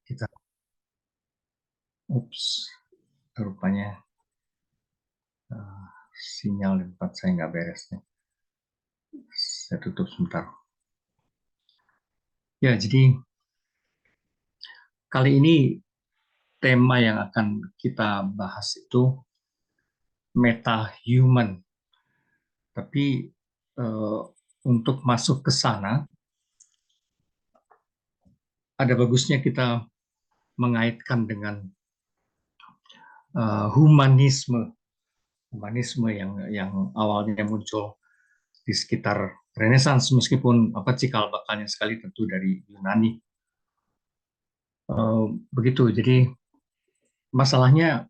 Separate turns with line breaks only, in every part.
Kita, ups, rupanya sinyal di tempat saya nggak beres nih. Saya tutup sebentar. Ya, jadi kali ini tema yang akan kita bahas itu meta-human. Tapi untuk masuk ke sana, ada bagusnya kita mengaitkan dengan humanisme, humanisme yang awalnya muncul di sekitar Renaissance, meskipun cikal bakalnya sekali tentu dari Yunani. Begitu. Jadi masalahnya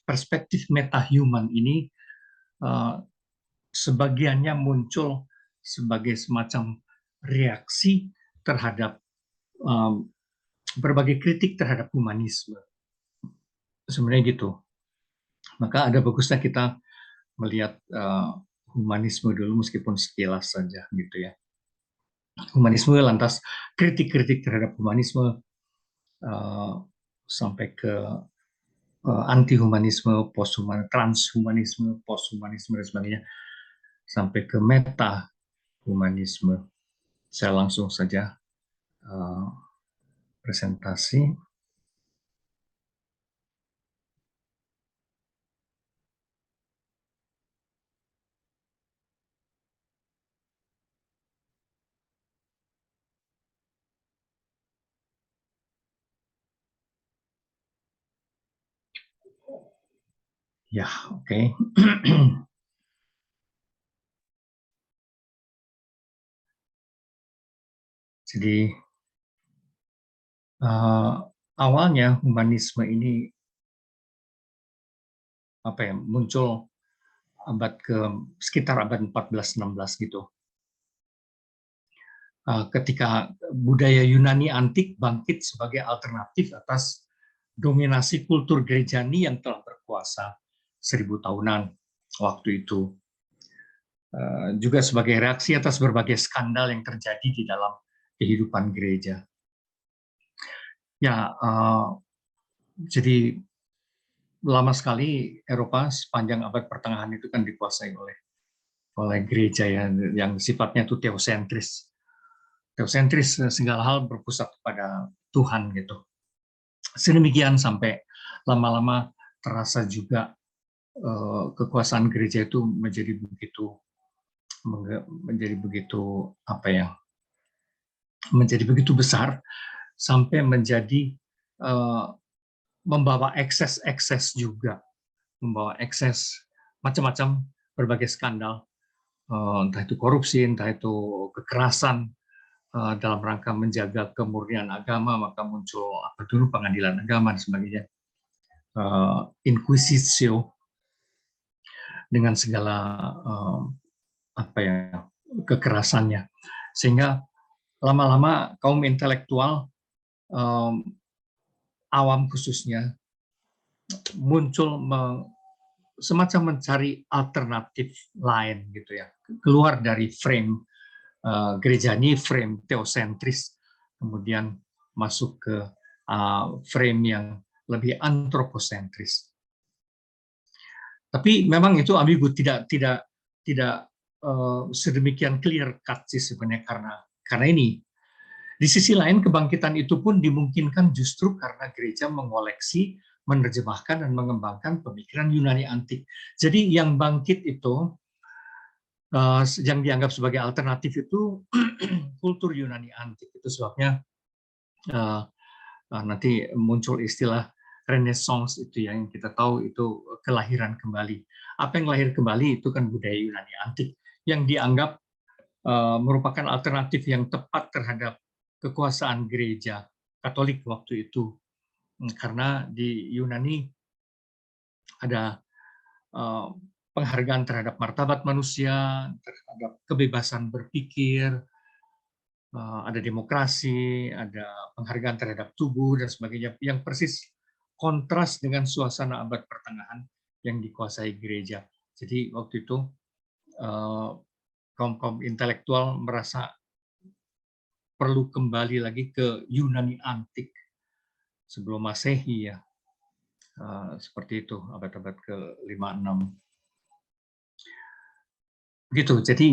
perspektif metahuman ini sebagiannya muncul sebagai semacam reaksi terhadap berbagai kritik terhadap humanisme. Sebenarnya gitu. Maka ada bagusnya kita melihat humanisme dulu meskipun sekilas saja gitu ya. Humanisme lantas kritik-kritik terhadap humanisme sampai ke anti-humanisme, transhumanisme, posthumanisme dan sebagainya, sampai ke meta-humanisme. Saya langsung saja presentasi. Ya, oke. Jadi awalnya humanisme ini muncul sekitar abad 14-16 gitu. Ketika budaya Yunani antik bangkit sebagai alternatif atas dominasi kultur gerejani yang telah berkuasa 1000 tahunan waktu itu. Juga sebagai reaksi atas berbagai skandal yang terjadi di dalam kehidupan gereja. Ya, jadi lama sekali Eropa sepanjang abad pertengahan itu kan dikuasai oleh gereja yang sifatnya itu teosentris. Teosentris, segala hal berpusat pada Tuhan gitu. Sedemikian sampai lama-lama terasa juga kekuasaan gereja itu menjadi begitu menjadi begitu besar sampai menjadi membawa ekses juga, membawa ekses macam-macam berbagai skandal, entah itu korupsi, entah itu kekerasan dalam rangka menjaga kemurnian agama, maka muncul pengadilan agama dan sebagainya, inquisitio dengan segala kekerasannya, sehingga lama-lama kaum intelektual awam khususnya muncul semacam mencari alternatif lain gitu ya, keluar dari frame gerejani, frame teosentris, kemudian masuk ke frame yang lebih antroposentris. Tapi memang itu ambigu, tidak sedemikian clear cut sih sebenarnya karena ini. Di sisi lain kebangkitan itu pun dimungkinkan justru karena gereja mengoleksi, menerjemahkan dan mengembangkan pemikiran Yunani antik. Jadi yang bangkit itu yang dianggap sebagai alternatif itu kultur Yunani antik. Itu sebabnya nanti muncul istilah Renaissance itu yang kita tahu itu kelahiran kembali. Apa yang lahir kembali itu kan budaya Yunani antik yang dianggap merupakan alternatif yang tepat terhadap kekuasaan gereja Katolik waktu itu. Karena di Yunani ada penghargaan terhadap martabat manusia, terhadap kebebasan berpikir, ada demokrasi, ada penghargaan terhadap tubuh dan sebagainya, yang persis kontras dengan suasana abad pertengahan yang dikuasai gereja. Jadi waktu itu kaum intelektual merasa perlu kembali lagi ke Yunani antik sebelum Masehi ya. Seperti itu, abad-abad ke-5-6. Gitu. Jadi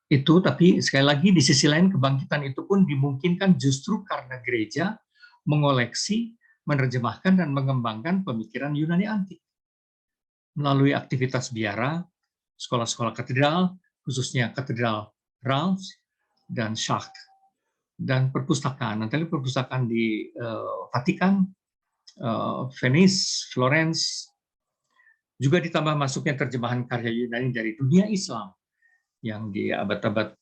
itu, tapi sekali lagi di sisi lain kebangkitan itu pun dimungkinkan justru karena gereja mengoleksi, menerjemahkan dan mengembangkan pemikiran Yunani antik melalui aktivitas biara, sekolah-sekolah katedral, khususnya katedral Reims dan Schacht, dan perpustakaan. Nanti perpustakaan di Vatikan, Venice, Florence, juga ditambah masuknya terjemahan karya Yunani dari dunia Islam yang di abad-abad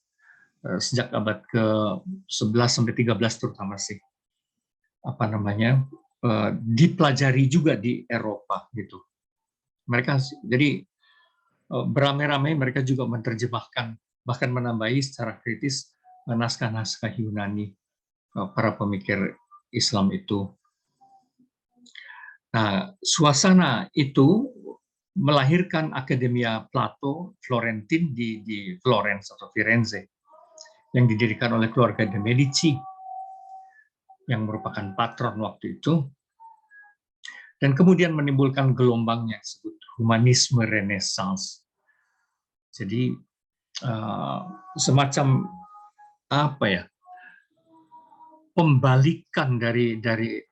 sejak abad ke-11 sampai 13 terutama sih dipelajari juga di Eropa gitu. Mereka jadi beramai-ramai mereka juga menerjemahkan bahkan menambahi secara kritis naskah-naskah Yunani para pemikir Islam itu. Nah, suasana itu melahirkan Akademia Plato Florentin di Florence atau Firenze yang didirikan oleh keluarga de Medici yang merupakan patron waktu itu, dan kemudian menimbulkan gelombang yang disebut humanisme Renaissance. Jadi semacam apa ya, pembalikan dari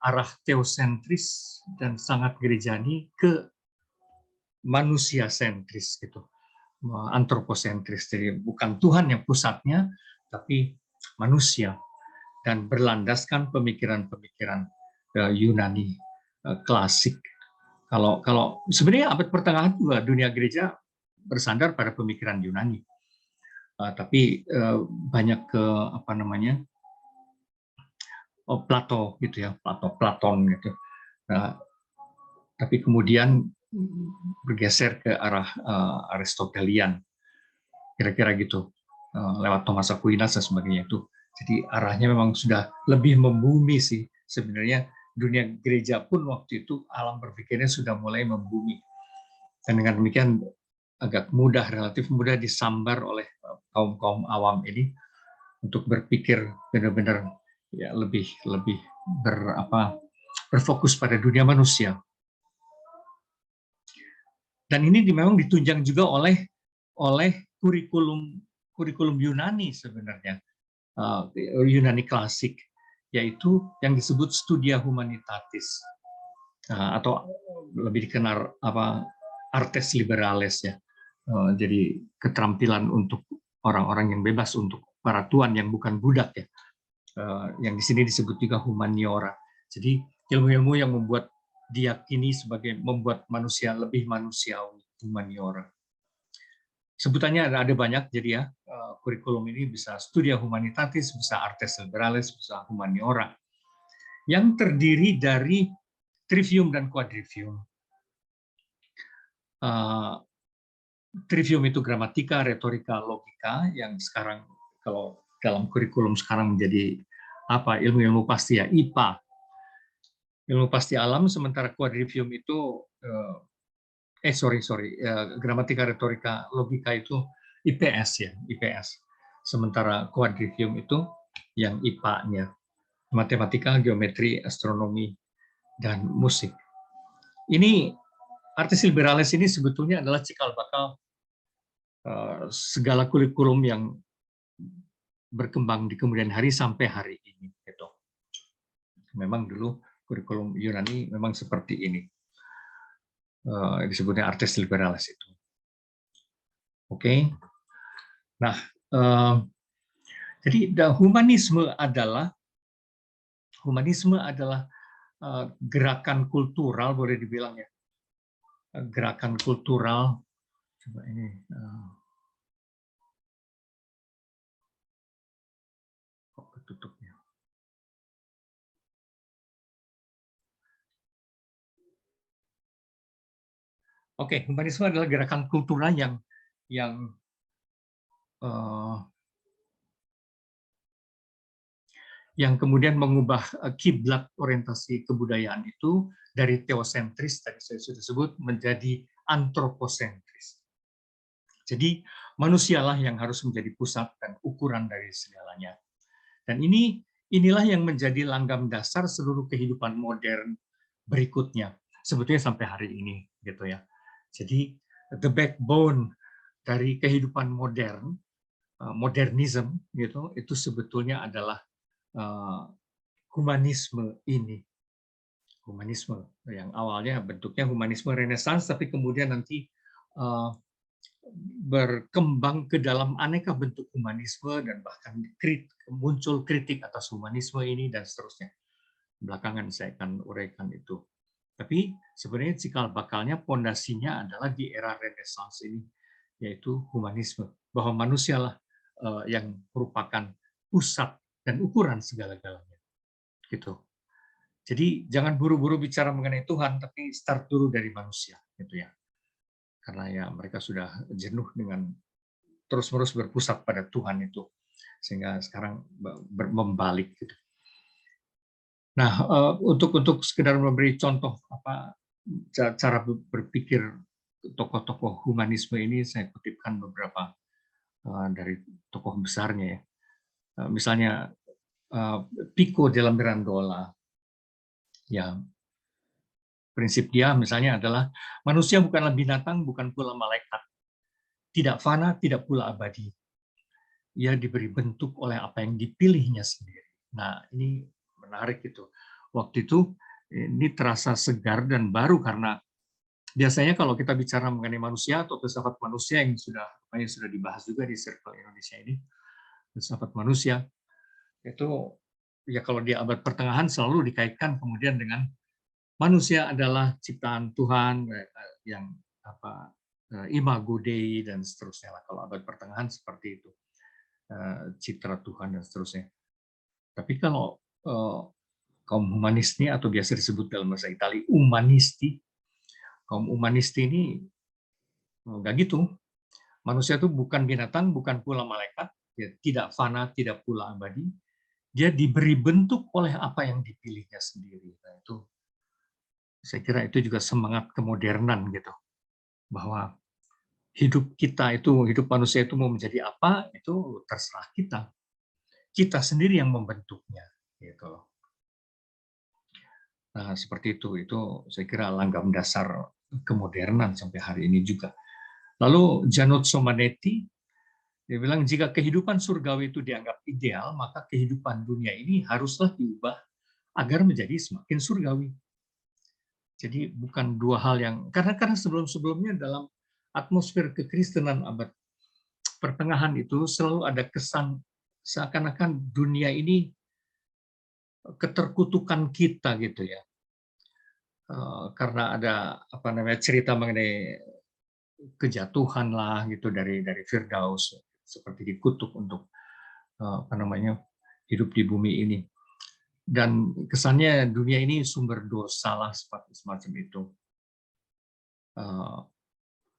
arah teosentris dan sangat gerejani ke manusia sentris gitu, antroposentris. Jadi bukan Tuhan yang pusatnya, tapi manusia, dan berlandaskan pemikiran-pemikiran Yunani klasik. Kalau sebenarnya abad pertengahan juga dunia gereja bersandar pada pemikiran Yunani, tapi banyak ke Plato gitu ya, Platon gitu. Tapi kemudian bergeser ke arah Aristotelian, kira-kira gitu, lewat Thomas Aquinas dan sebagainya itu. Jadi arahnya memang sudah lebih membumi sih sebenarnya. Dunia gereja pun waktu itu alam berpikirnya sudah mulai membumi, dan dengan demikian agak mudah, relatif mudah disambar oleh kaum awam ini untuk berpikir benar-benar ya lebih berfokus pada dunia manusia. Dan ini memang ditunjang juga oleh kurikulum Yunani sebenarnya, Yunani klasik, yaitu yang disebut Studia Humanitatis, atau lebih dikenal artes liberales ya. Jadi keterampilan untuk orang-orang yang bebas, untuk para tuan yang bukan budak ya. Yang di sini disebut juga humaniora. Jadi ilmu-ilmu yang membuat diyakini sebagai membuat manusia lebih manusiawi, humaniora. Sebutannya ada banyak, jadi ya kurikulum ini bisa Studia Humanitatis, bisa Artes Liberales, bisa humaniora, yang terdiri dari trivium dan quadrivium. Trivium itu gramatika, retorika, logika, yang sekarang kalau dalam kurikulum sekarang menjadi ilmu-ilmu pasti ya, IPA, ilmu pasti alam. Sementara quadrivium itu gramatika, retorika, logika itu IPS ya, IPS. Sementara quadrivium itu yang IPA-nya, matematika, geometri, astronomi, dan musik. Ini Artes Liberales ini sebetulnya adalah cikal bakal segala kurikulum yang berkembang di kemudian hari sampai hari ini. Gitu. Memang dulu kurikulum Yunani memang seperti ini. Disebutnya Artes Liberales itu. Oke. Nah, jadi humanisme adalah gerakan kultural, boleh dibilang ya, gerakan kultural. Coba ini. Kok ketutupnya? Oke, humanisme adalah gerakan kultural yang kemudian mengubah kiblat orientasi kebudayaan itu dari teosentris, tadi saya sudah sebut, menjadi antroposentris. Jadi manusialah yang harus menjadi pusat dan ukuran dari segalanya. Dan inilah yang menjadi langgam dasar seluruh kehidupan modern berikutnya, sebetulnya sampai hari ini, gitu ya. Jadi the backbone dari kehidupan modern, modernism, gitu, itu sebetulnya adalah humanisme ini. Humanisme yang awalnya bentuknya humanisme Renaissance, tapi kemudian nanti berkembang ke dalam aneka bentuk humanisme dan bahkan muncul kritik atas humanisme ini dan seterusnya. Belakangan saya akan uraikan itu. Tapi sebenarnya cikal bakalnya, pondasinya adalah di era Renaissance ini, yaitu humanisme, bahwa manusialah yang merupakan pusat dan ukuran segala-galanya. Gitu. Jadi jangan buru-buru bicara mengenai Tuhan, tapi start dulu dari manusia, gitu ya. Karena ya mereka sudah jenuh dengan terus-menerus berpusat pada Tuhan itu, sehingga sekarang membalik. Gitu. Nah, untuk sekedar memberi contoh cara berpikir tokoh-tokoh humanisme ini, saya kutipkan beberapa dari tokoh besarnya ya. Misalnya Pico della Mirandola, ya prinsip dia misalnya adalah manusia bukanlah binatang, bukan pula malaikat, tidak fana, tidak pula abadi. Ia diberi bentuk oleh apa yang dipilihnya sendiri. Nah, ini menarik itu. Waktu itu ini terasa segar dan baru karena biasanya kalau kita bicara mengenai manusia atau filsafat manusia yang sudah dibahas juga di Circle Indonesia ini, filsafat manusia itu ya kalau di abad pertengahan selalu dikaitkan kemudian dengan manusia adalah ciptaan Tuhan yang imago Dei dan seterusnya lah. Kalau abad pertengahan seperti itu, citra Tuhan dan seterusnya. Tapi kalau kaum humanisti atau biasa disebut dalam bahasa Italia umanisti, kaum humanisti ini enggak gitu. Manusia itu bukan binatang, bukan pula malaikat, ya, tidak fana, tidak pula abadi. Dia diberi bentuk oleh apa yang dipilihnya sendiri. Nah, itu saya kira itu juga semangat kemodernan gitu, bahwa hidup kita itu, hidup manusia itu mau menjadi apa, itu terserah kita. Kita sendiri yang membentuknya. Gitu. Nah, seperti itu saya kira langgam dasar kemodernan sampai hari ini juga. Lalu Januzzo Manetti, dia bilang jika kehidupan surgawi itu dianggap ideal, maka kehidupan dunia ini haruslah diubah agar menjadi semakin surgawi. Jadi bukan dua hal yang, karena sebelum-sebelumnya dalam atmosfer kekristenan abad pertengahan itu selalu ada kesan seakan-akan dunia ini keterkutukan kita gitu ya. Karena ada cerita mengenai kejatuhan lah gitu dari Firdaus, seperti dikutuk untuk hidup di bumi ini, dan kesannya dunia ini sumber dosa lah semacam itu.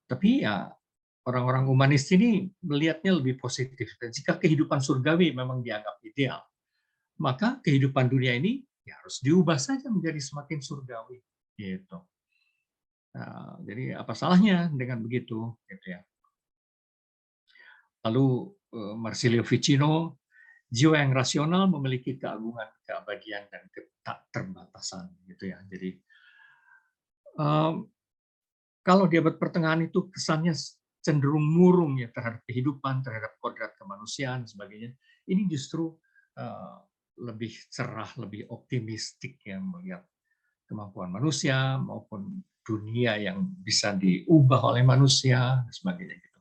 Tapi ya orang-orang humanis ini melihatnya lebih positif, dan jika kehidupan surgawi memang dianggap ideal, maka kehidupan dunia ini ya harus diubah saja menjadi semakin surgawi gitu. Nah, jadi apa salahnya dengan begitu gitu ya. Lalu Marsilio Ficino, jiwa yang rasional memiliki keagungan, keabadian dan tak terbatasan gitu ya. Jadi kalau di abad pertengahan itu kesannya cenderung murung ya terhadap kehidupan, terhadap kodrat kemanusiaan dan sebagainya. Ini justru lebih cerah, lebih optimistik ya melihat kemampuan manusia maupun dunia yang bisa diubah oleh manusia dan sebagainya gitu.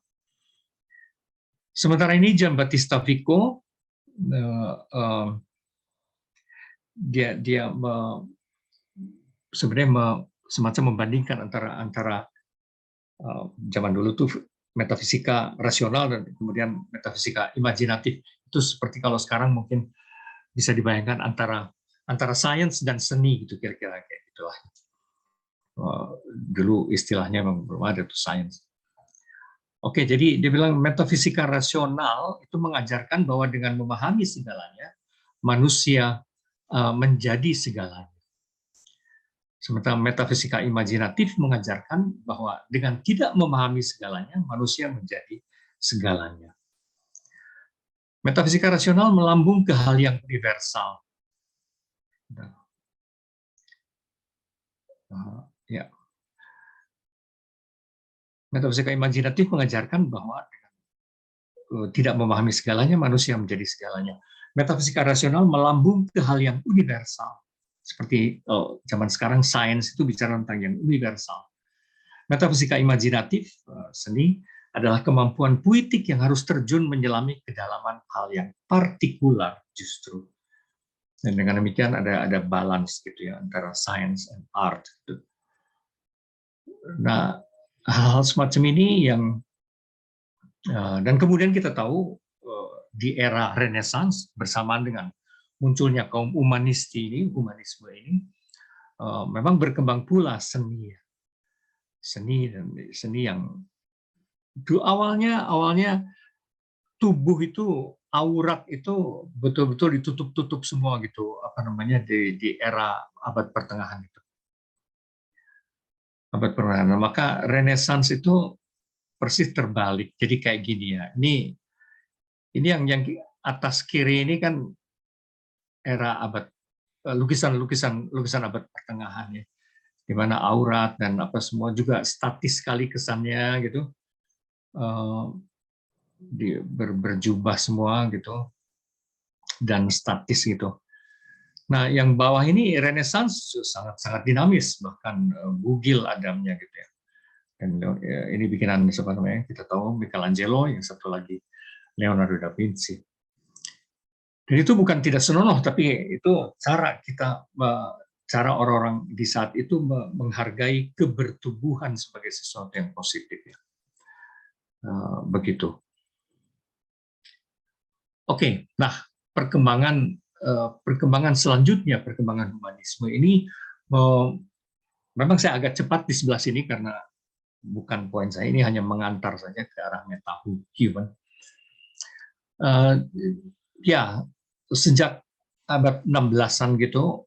Sementara ini Giambattista Vico dia sebenarnya semacam membandingkan antara zaman dulu tuh metafisika rasional dan kemudian metafisika imajinatif. Itu seperti kalau sekarang mungkin bisa dibayangkan antara sains dan seni gitu kira-kira kayak gitulah. Dulu istilahnya memang belum ada tuh sains. Oke, jadi dia bilang metafisika rasional itu mengajarkan bahwa dengan memahami segalanya, manusia menjadi segalanya. Sementara metafisika imajinatif mengajarkan bahwa dengan tidak memahami segalanya, manusia menjadi segalanya. Metafisika rasional melambung ke hal yang universal. Ya. Metafisika imajinatif mengajarkan bahwa tidak memahami segalanya, manusia menjadi segalanya. Metafisika rasional melambung ke hal yang universal. Seperti zaman sekarang sains itu bicara tentang yang universal. Metafisika imajinatif, seni, adalah kemampuan puitik yang harus terjun menyelami kedalaman hal yang partikular justru. Dan dengan demikian ada balance gitu ya antara science and art. Nah, hal semacam ini yang dan kemudian kita tahu di era Renaissance bersamaan dengan munculnya kaum humanisme ini memang berkembang pula seni yang awalnya tubuh itu aurat itu betul-betul ditutup semua gitu di era abad pertengahan itu. Abad pertengahan. Maka Renaissance itu persis terbalik. Jadi kayak gini ya. Ini yang atas kiri ini kan era abad lukisan abad pertengahan ya. Di mana aurat dan apa semua juga statis sekali kesannya gitu. Berjubah semua gitu dan statis gitu. Nah, yang bawah ini Renaissance sangat dinamis, bahkan bugil adamnya gitu ya. Dan ini bikinan siapa namanya? Kita tahu Michelangelo, yang satu lagi Leonardo da Vinci. Dan itu bukan tidak senonoh, tapi itu cara orang-orang di saat itu menghargai kebertubuhan sebagai sesuatu yang positif ya. Begitu. Oke, nah perkembangan selanjutnya, perkembangan humanisme ini memang saya agak cepat di sebelah sini karena bukan poin saya, ini hanya mengantar saja ke arah meta-human. Ya, sejak abad 16-an gitu,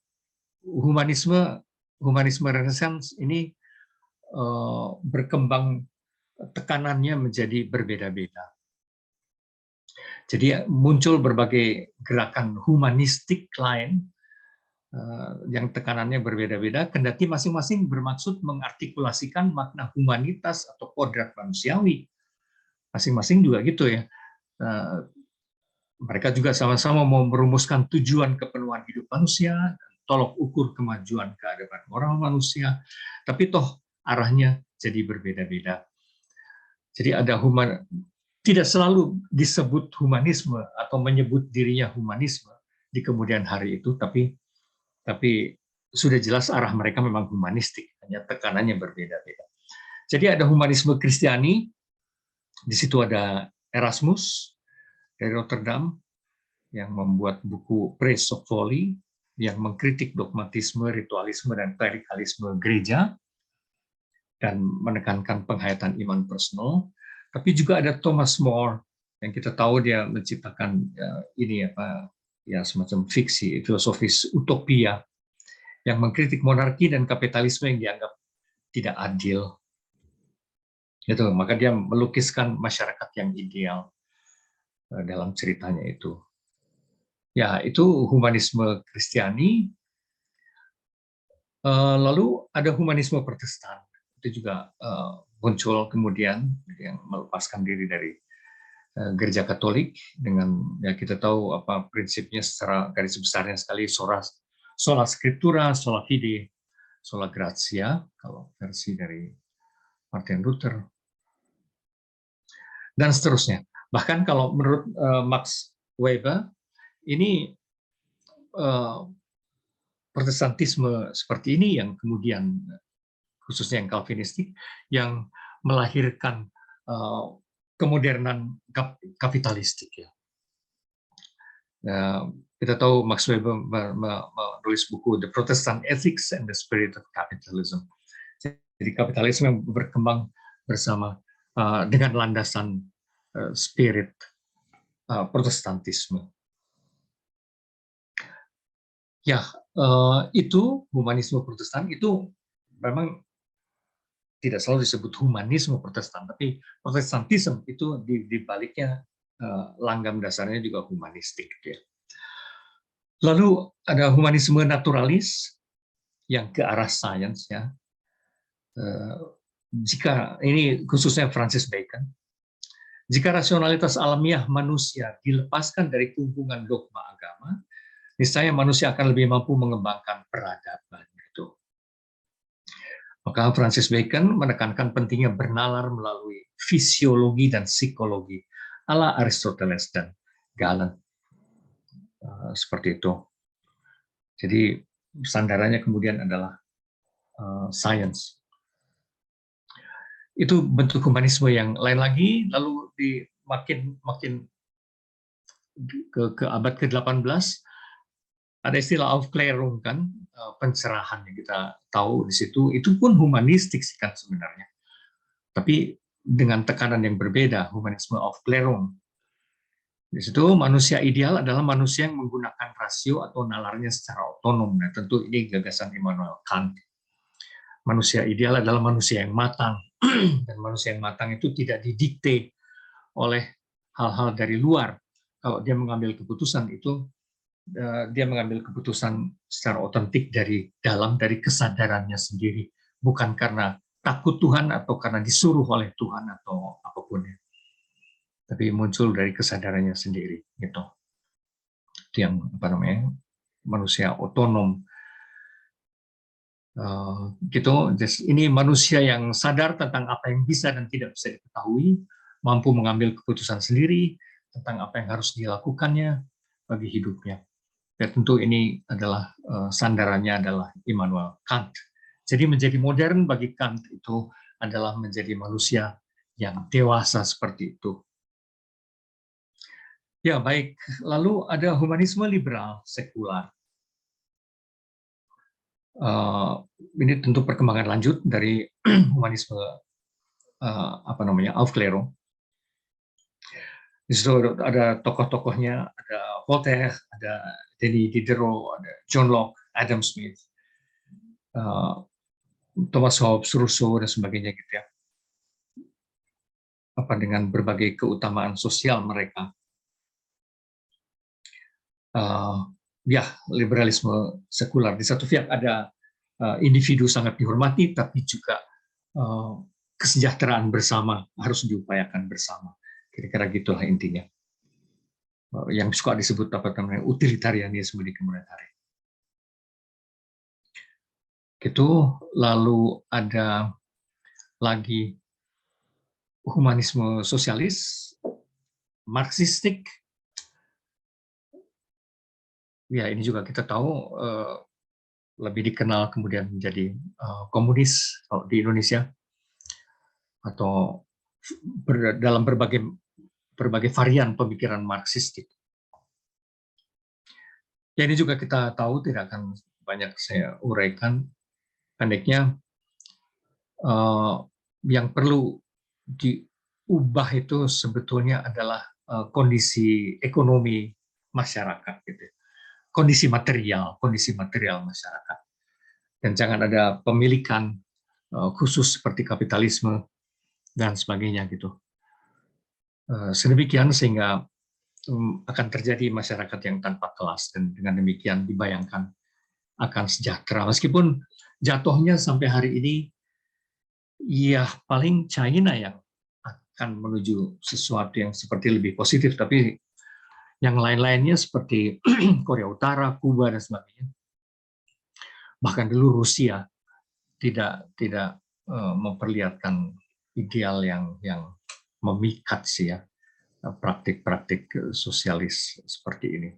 humanisme Renaissance ini berkembang, tekanannya menjadi berbeda-beda. Jadi muncul berbagai gerakan humanistik lain yang tekanannya berbeda-beda, kendati masing-masing bermaksud mengartikulasikan makna humanitas atau kodrat manusiawi. Masing-masing juga gitu ya. Mereka juga sama-sama mau merumuskan tujuan kepenuhan hidup manusia, tolok ukur kemajuan keadaban moral manusia, tapi toh arahnya jadi berbeda-beda. Jadi tidak selalu disebut humanisme atau menyebut dirinya humanisme di kemudian hari itu, tapi sudah jelas arah mereka memang humanistik, hanya tekanannya berbeda-beda. Jadi ada humanisme Kristiani, di situ ada Erasmus dari Rotterdam yang membuat buku Praise of Folly yang mengkritik dogmatisme, ritualisme, dan klerikalisme gereja dan menekankan penghayatan iman personal. Tapi juga ada Thomas More yang kita tahu dia menciptakan semacam fiksi filosofis utopia yang mengkritik monarki dan kapitalisme yang dianggap tidak adil. Gitu, maka dia melukiskan masyarakat yang ideal dalam ceritanya itu. Ya, itu humanisme Kristiani. Lalu ada humanisme Protestan. Itu juga muncul kemudian yang melepaskan diri dari gereja Katolik dengan ya kita tahu apa prinsipnya secara garis besarnya sekali sola scriptura, sola fide, sola gratia kalau versi dari Martin Luther dan seterusnya. Bahkan kalau menurut Max Weber ini Protestantisme seperti ini yang kemudian khususnya yang Calvinistik, yang melahirkan kemodernan kapitalistik. Ya. Kita tahu Max Weber menulis buku The Protestant Ethics and the Spirit of Capitalism. Jadi kapitalisme yang berkembang bersama dengan landasan spirit Protestantisme. Ya, itu humanisme Protestan itu memang tidak selalu disebut humanisme Protestan, tapi Protestantisme itu di baliknya langgam dasarnya juga humanistik. Ya. Lalu ada humanisme naturalis yang ke arah sains, ya. Jika ini khususnya Francis Bacon, jika rasionalitas alamiah manusia dilepaskan dari kungkungan dogma agama, niscaya manusia akan lebih mampu mengembangkan peradaban. Gitu. Maka Francis Bacon menekankan pentingnya bernalar melalui fisiologi dan psikologi ala Aristoteles dan Galen. Seperti itu. Jadi sandarannya kemudian adalah science. Itu bentuk humanisme yang lain lagi, lalu makin ke abad ke-18 ada istilah Aufklärung, kan, pencerahan yang kita tahu di situ, itu pun humanistik sih kan sebenarnya. Tapi dengan tekanan yang berbeda, humanisme Aufklärung. Di situ manusia ideal adalah manusia yang menggunakan rasio atau nalarnya secara otonom. Nah, tentu ini gagasan Immanuel Kant. Manusia ideal adalah manusia yang matang, dan manusia yang matang itu tidak didikte oleh hal-hal dari luar. Kalau dia mengambil keputusan itu, dia mengambil keputusan secara otentik dari dalam, dari kesadarannya sendiri, bukan karena takut Tuhan atau karena disuruh oleh Tuhan atau apapun, tapi muncul dari kesadarannya sendiri. Gitu. Itu yang manusia otonom. Gitu. Ini manusia yang sadar tentang apa yang bisa dan tidak bisa diketahui, mampu mengambil keputusan sendiri tentang apa yang harus dilakukannya bagi hidupnya. Ya, tentu ini adalah sandarannya adalah Immanuel Kant. Jadi menjadi modern bagi Kant itu adalah menjadi manusia yang dewasa seperti itu. Ya, baik. Lalu ada humanisme liberal sekular. Ini tentu perkembangan lanjut dari humanisme Aufklärung. Di situ ada tokoh-tokohnya, ada Voltaire, ada Denis Diderot, ada John Locke, Adam Smith, Thomas Hobbes, Rousseau, dan sebagainya gitu ya. Dengan berbagai keutamaan sosial mereka. Ya, liberalisme sekular. Di satu pihak ada individu sangat dihormati, tapi juga kesejahteraan bersama harus diupayakan bersama. Kira-kira gitulah intinya. Yang suka disebut utilitarianisme di kemudian hari. Gitu. Lalu ada lagi humanisme sosialis, marxistik. Ya, ini juga kita tahu lebih dikenal kemudian menjadi komunis kalau di Indonesia, atau dalam berbagai varian pemikiran marxistik. Ya, ini juga kita tahu, tidak akan banyak saya uraikan. Pendeknya, yang perlu diubah itu sebetulnya adalah kondisi ekonomi masyarakat, gitu. Kondisi material masyarakat. Dan jangan ada pemilikan khusus seperti kapitalisme dan sebagainya gitu. Sedemikian sehingga akan terjadi masyarakat yang tanpa kelas, dan dengan demikian dibayangkan akan sejahtera. Meskipun jatuhnya sampai hari ini ya paling China yang akan menuju sesuatu yang seperti lebih positif, tapi yang lain-lainnya seperti Korea Utara, Kuba, dan sebagainya, bahkan dulu Rusia tidak memperlihatkan ideal yang memikat sih ya, praktik-praktik sosialis seperti ini.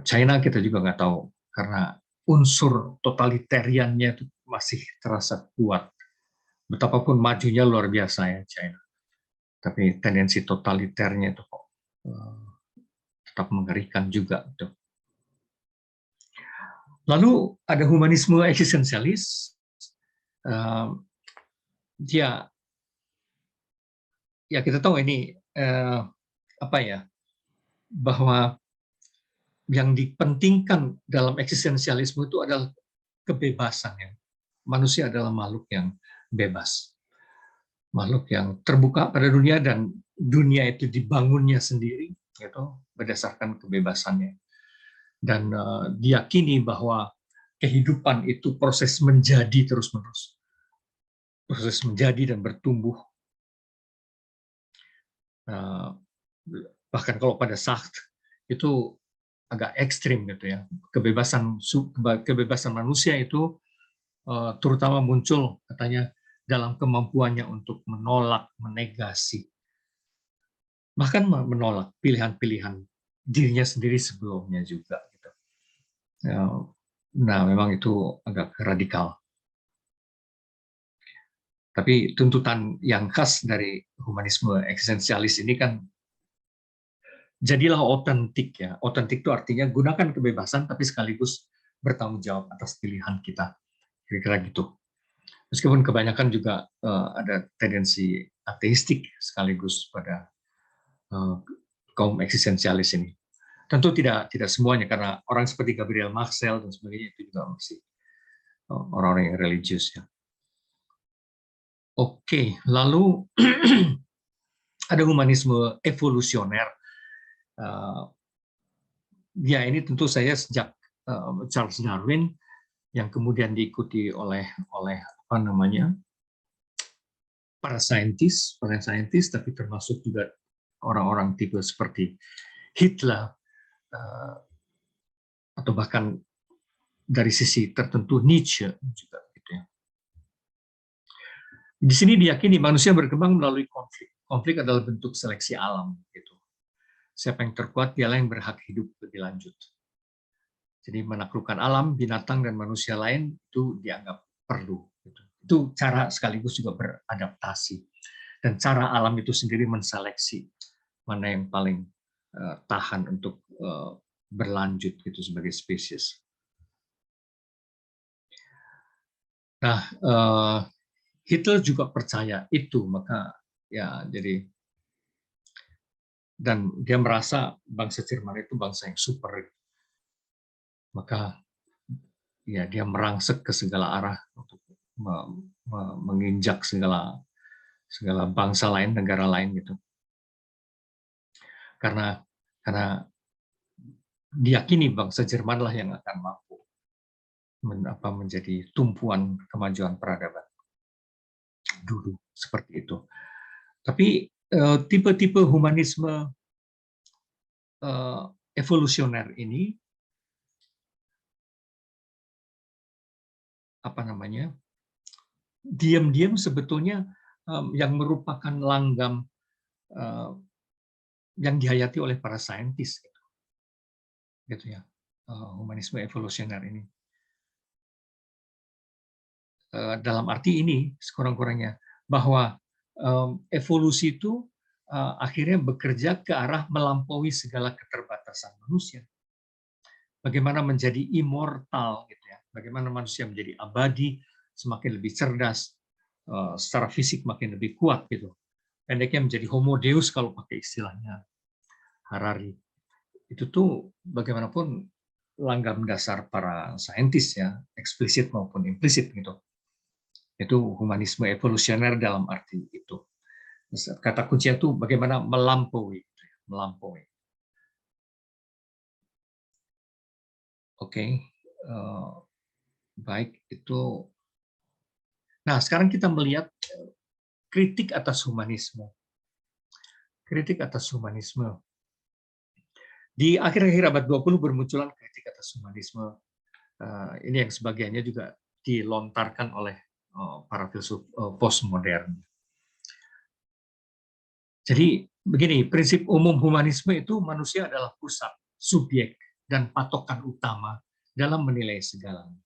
China kita juga nggak tahu, karena unsur totalitariannya itu masih terasa kuat. Betapapun majunya luar biasa ya China, tapi tendensi totaliternya itu kok tetap mengerikan juga. Lalu ada humanisme eksistensialis. Dia, ya kita tahu ini bahwa yang dipentingkan dalam eksistensialisme itu adalah kebebasan. Ya. Manusia adalah makhluk yang bebas, makhluk yang terbuka pada dunia, dan dunia itu dibangunnya sendiri, gitu, berdasarkan kebebasannya. Dan diyakini bahwa kehidupan itu proses menjadi terus-menerus, proses menjadi dan bertumbuh. Bahkan kalau pada Sartre itu agak ekstrim gitu ya. Kebebasan manusia itu terutama muncul katanya dalam kemampuannya untuk menolak, menegasi, bahkan menolak pilihan-pilihan dirinya sendiri sebelumnya juga. Gitu. Nah, memang itu agak radikal. Tapi tuntutan yang khas dari humanisme eksistensialis ini kan, jadilah otentik ya. Otentik itu artinya gunakan kebebasan tapi sekaligus bertanggung jawab atas pilihan kita. Kira-kira gitu. Meskipun kebanyakan juga ada tendensi ateistik sekaligus pada kaum eksistensialis ini. Tentu tidak semuanya, karena orang seperti Gabriel Marcel dan sebagainya itu juga masih orang-orang yang religius ya. Oke, lalu ada humanisme evolusioner. Ya, ini tentu saya sejak Charles Darwin, yang kemudian diikuti oleh apa namanya, para saintis, tapi termasuk juga orang-orang tipe seperti Hitler, atau bahkan dari sisi tertentu Nietzsche juga. Gitu ya. Di sini diyakini manusia berkembang melalui konflik. Konflik adalah bentuk seleksi alam. Gitu. Siapa yang terkuat, dialah yang berhak hidup lebih lanjut. Jadi menaklukkan alam, binatang, dan manusia lain itu dianggap perlu. Gitu. Itu cara sekaligus juga beradaptasi. Dan cara alam itu sendiri menseleksi mana yang paling tahan untuk berlanjut gitu sebagai spesies. Nah, Hitler juga percaya itu, maka ya jadi, dan dia merasa bangsa Jerman itu bangsa yang super, maka ya dia merangsek ke segala arah untuk menginjak segala bangsa lain, negara lain gitu. Karena diyakini bangsa Jerman lah yang akan mampu menjadi tumpuan kemajuan peradaban dulu, seperti itu. Tapi tipe-tipe humanisme evolusioner ini apa namanya, diam-diam sebetulnya yang merupakan langgam yang dihayati oleh para saintis, gitu ya, humanisme evolusioner ini. Dalam arti ini sekurang-kurangnya bahwa evolusi itu akhirnya bekerja ke arah melampaui segala keterbatasan manusia. Bagaimana menjadi immortal, gitu ya. Bagaimana manusia menjadi abadi, semakin lebih cerdas, secara fisik makin lebih kuat, gitu. Pendeknya menjadi homo deus kalau pakai istilahnya Harari. Itu tuh bagaimanapun langgam dasar para saintis ya, eksplisit maupun implisit gitu. Itu humanisme evolusioner dalam arti itu. Kata kuncinya itu bagaimana melampaui, melampaui. Oke, baik itu. Nah, sekarang kita melihat kritik atas humanisme. Kritik atas humanisme. Di akhir-akhir abad 20 bermunculan kritik atas humanisme. Ini yang sebagiannya juga dilontarkan oleh para filsuf postmodern. Jadi begini, prinsip umum humanisme itu manusia adalah pusat, subjek, dan patokan utama dalam menilai segalanya.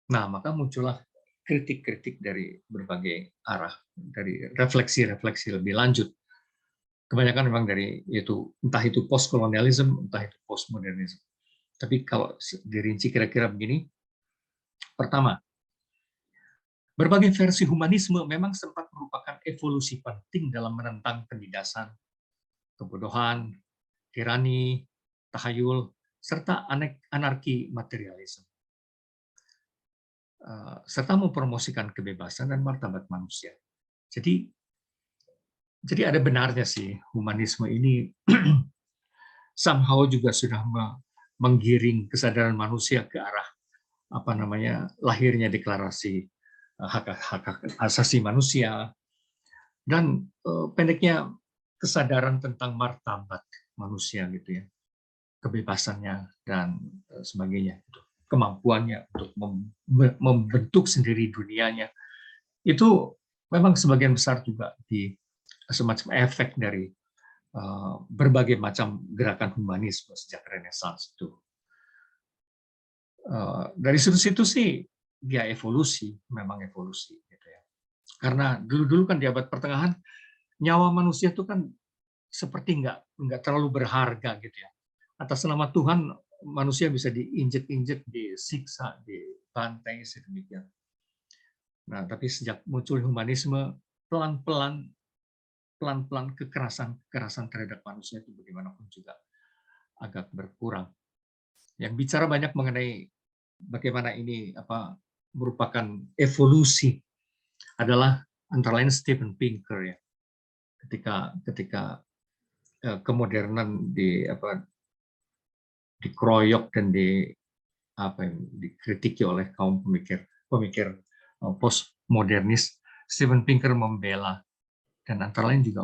Nah, maka muncullah kritik-kritik dari berbagai arah, dari refleksi-refleksi lebih lanjut. Kebanyakan memang dari itu, entah itu postkolonialisme, entah itu postmodernisme. Tapi kalau dirinci kira-kira begini, pertama, berbagai versi humanisme memang sempat merupakan evolusi penting dalam menentang penindasan, kebodohan, tirani, tahayul, serta anarki materialisme, serta mempromosikan kebebasan dan martabat manusia. Jadi ada benarnya sih humanisme ini somehow juga sudah menggiring kesadaran manusia ke arah lahirnya deklarasi hak asasi manusia, dan pendeknya kesadaran tentang martabat manusia gitu ya, kebebasannya dan sebagainya, kemampuannya untuk membentuk sendiri dunianya, itu memang sebagian besar juga di semacam efek dari berbagai macam gerakan humanisme sejak Renaissance itu. Dari situ-situ sih dia evolusi, memang evolusi gitu ya. Karena dulu kan di abad pertengahan nyawa manusia itu kan seperti nggak terlalu berharga gitu ya. Atas nama Tuhan manusia bisa diinjek-injek, disiksa, dibantai sedemikian. Nah, tapi sejak muncul humanisme, pelan-pelan kekerasan terhadap manusia itu bagaimanapun juga agak berkurang. Yang bicara banyak mengenai bagaimana ini merupakan evolusi adalah antara lain Steven Pinker ya. Ketika kemodernan dikeroyok dan dikritiki oleh kaum pemikir postmodernis, Steven Pinker membela dan antara lain juga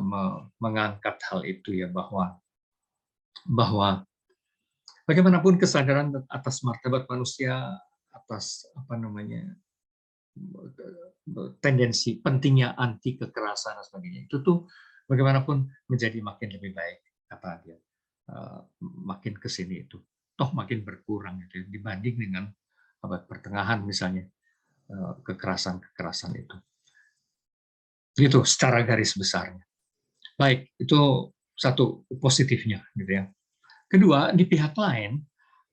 mengangkat hal itu ya, bahwa bagaimanapun kesadaran atas martabat manusia, atas tendensi pentingnya anti kekerasan dan sebagainya, itu tuh bagaimanapun menjadi makin lebih baik, makin kesini itu toh makin berkurang gitu, dibanding dengan abad pertengahan misalnya, kekerasan itu secara garis besarnya. Baik, itu satu positifnya gitu ya. Kedua, di pihak lain,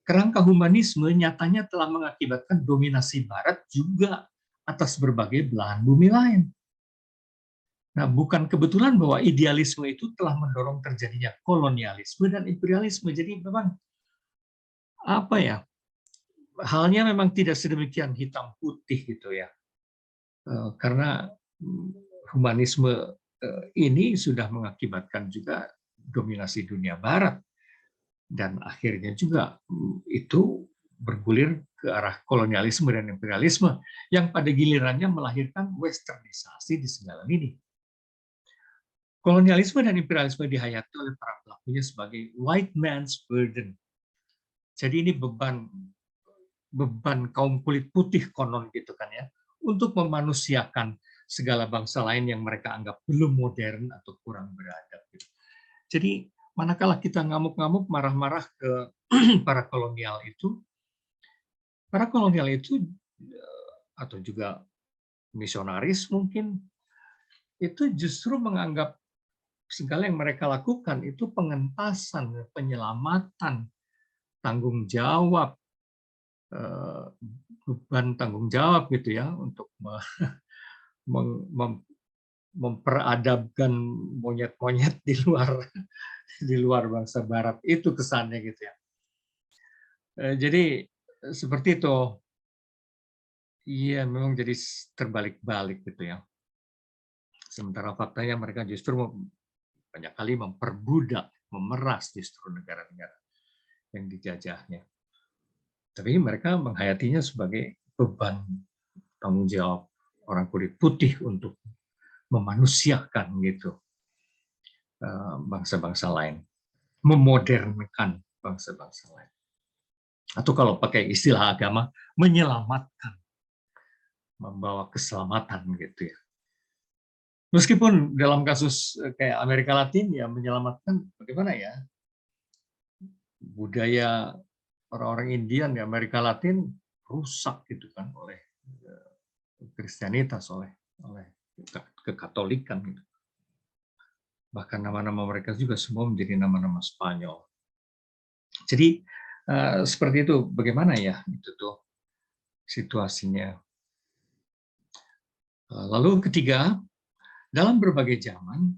kerangka humanisme nyatanya telah mengakibatkan dominasi Barat juga atas berbagai belahan bumi lain. Nah, bukan kebetulan bahwa idealisme itu telah mendorong terjadinya kolonialisme dan imperialisme. Jadi memang halnya memang tidak sedemikian hitam putih gitu ya. Karena humanisme ini sudah mengakibatkan juga dominasi dunia Barat, dan akhirnya juga itu bergulir ke arah kolonialisme dan imperialisme yang pada gilirannya melahirkan westernisasi di segala lini. Kolonialisme dan imperialisme dihayati oleh para pelakunya sebagai white man's burden. Jadi ini beban kaum kulit putih konon gitu kan ya, untuk memanusiakan segala bangsa lain yang mereka anggap belum modern atau kurang beradab. Jadi manakala kita ngamuk-ngamuk, marah-marah ke para kolonial itu atau juga misionaris mungkin, itu justru menganggap segala yang mereka lakukan itu pengentasan, penyelamatan, tanggung jawab, beban tanggung jawab gitu ya, untuk memperadabkan monyet-monyet di luar bangsa Barat, itu kesannya gitu ya. Jadi seperti itu. Iya, memang jadi terbalik-balik gitu ya. Sementara faktanya mereka justru banyak kali memperbudak, memeras justru negara-negara yang dijajahnya. Tapi mereka menghayatinya sebagai beban tanggung jawab orang kulit putih untuk memanusiakan gitu bangsa-bangsa lain, memodernkan bangsa-bangsa lain. Atau kalau pakai istilah agama, menyelamatkan, membawa keselamatan gitu ya. Meskipun dalam kasus kayak Amerika Latin ya menyelamatkan bagaimana ya, budaya orang-orang Indian di Amerika Latin rusak gitu kan oleh Kristianitas, oleh kekatolikan gitu. Bahkan nama-nama mereka juga semua menjadi nama-nama Spanyol. Jadi seperti itu, bagaimana ya itu tuh situasinya. Lalu ketiga, dalam berbagai zaman,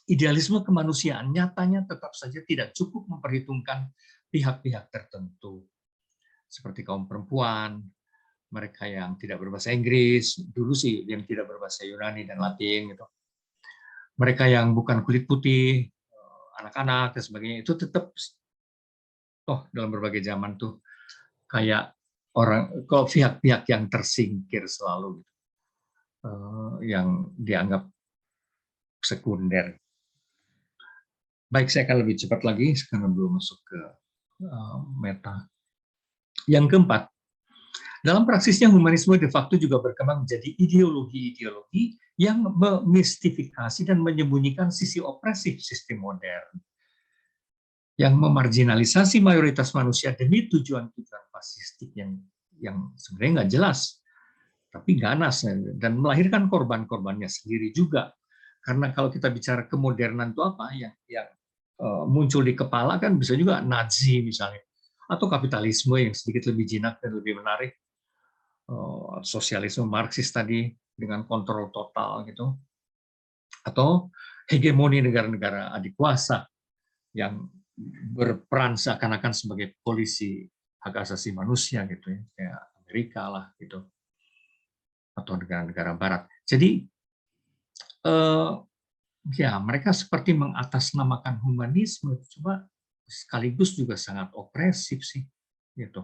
idealisme kemanusiaan nyatanya tetap saja tidak cukup memperhitungkan pihak-pihak tertentu, seperti kaum perempuan, mereka yang tidak berbahasa Inggris, dulu sih yang tidak berbahasa Yunani dan Latin, gitu. Mereka yang bukan kulit putih, anak-anak dan sebagainya, itu tetap dalam berbagai zaman tuh kayak kalau pihak-pihak yang tersingkir selalu, gitu, yang dianggap sekunder. Baik, saya akan lebih cepat lagi karena belum masuk ke meta. Yang keempat, dalam praksisnya humanisme de facto juga berkembang menjadi ideologi-ideologi yang memistifikasi dan menyembunyikan sisi opresif sistem modern, yang memarginalisasi mayoritas manusia demi tujuan-tujuan fasistik yang sebenarnya nggak jelas, tapi ganas, dan melahirkan korban-korbannya sendiri juga. Karena kalau kita bicara kemodernan itu apa, yang muncul di kepala kan bisa juga Nazi misalnya, atau kapitalisme yang sedikit lebih jinak dan lebih menarik, sosialisme Marxis tadi dengan kontrol total gitu, atau hegemoni negara-negara adik kuasa yang berperan seakan-akan sebagai polisi hak asasi manusia gitu ya, kayak Amerika lah gitu, atau negara-negara Barat. Jadi ya mereka seperti mengatasnamakan humanisme, cuma sekaligus juga sangat opresif sih, gitu.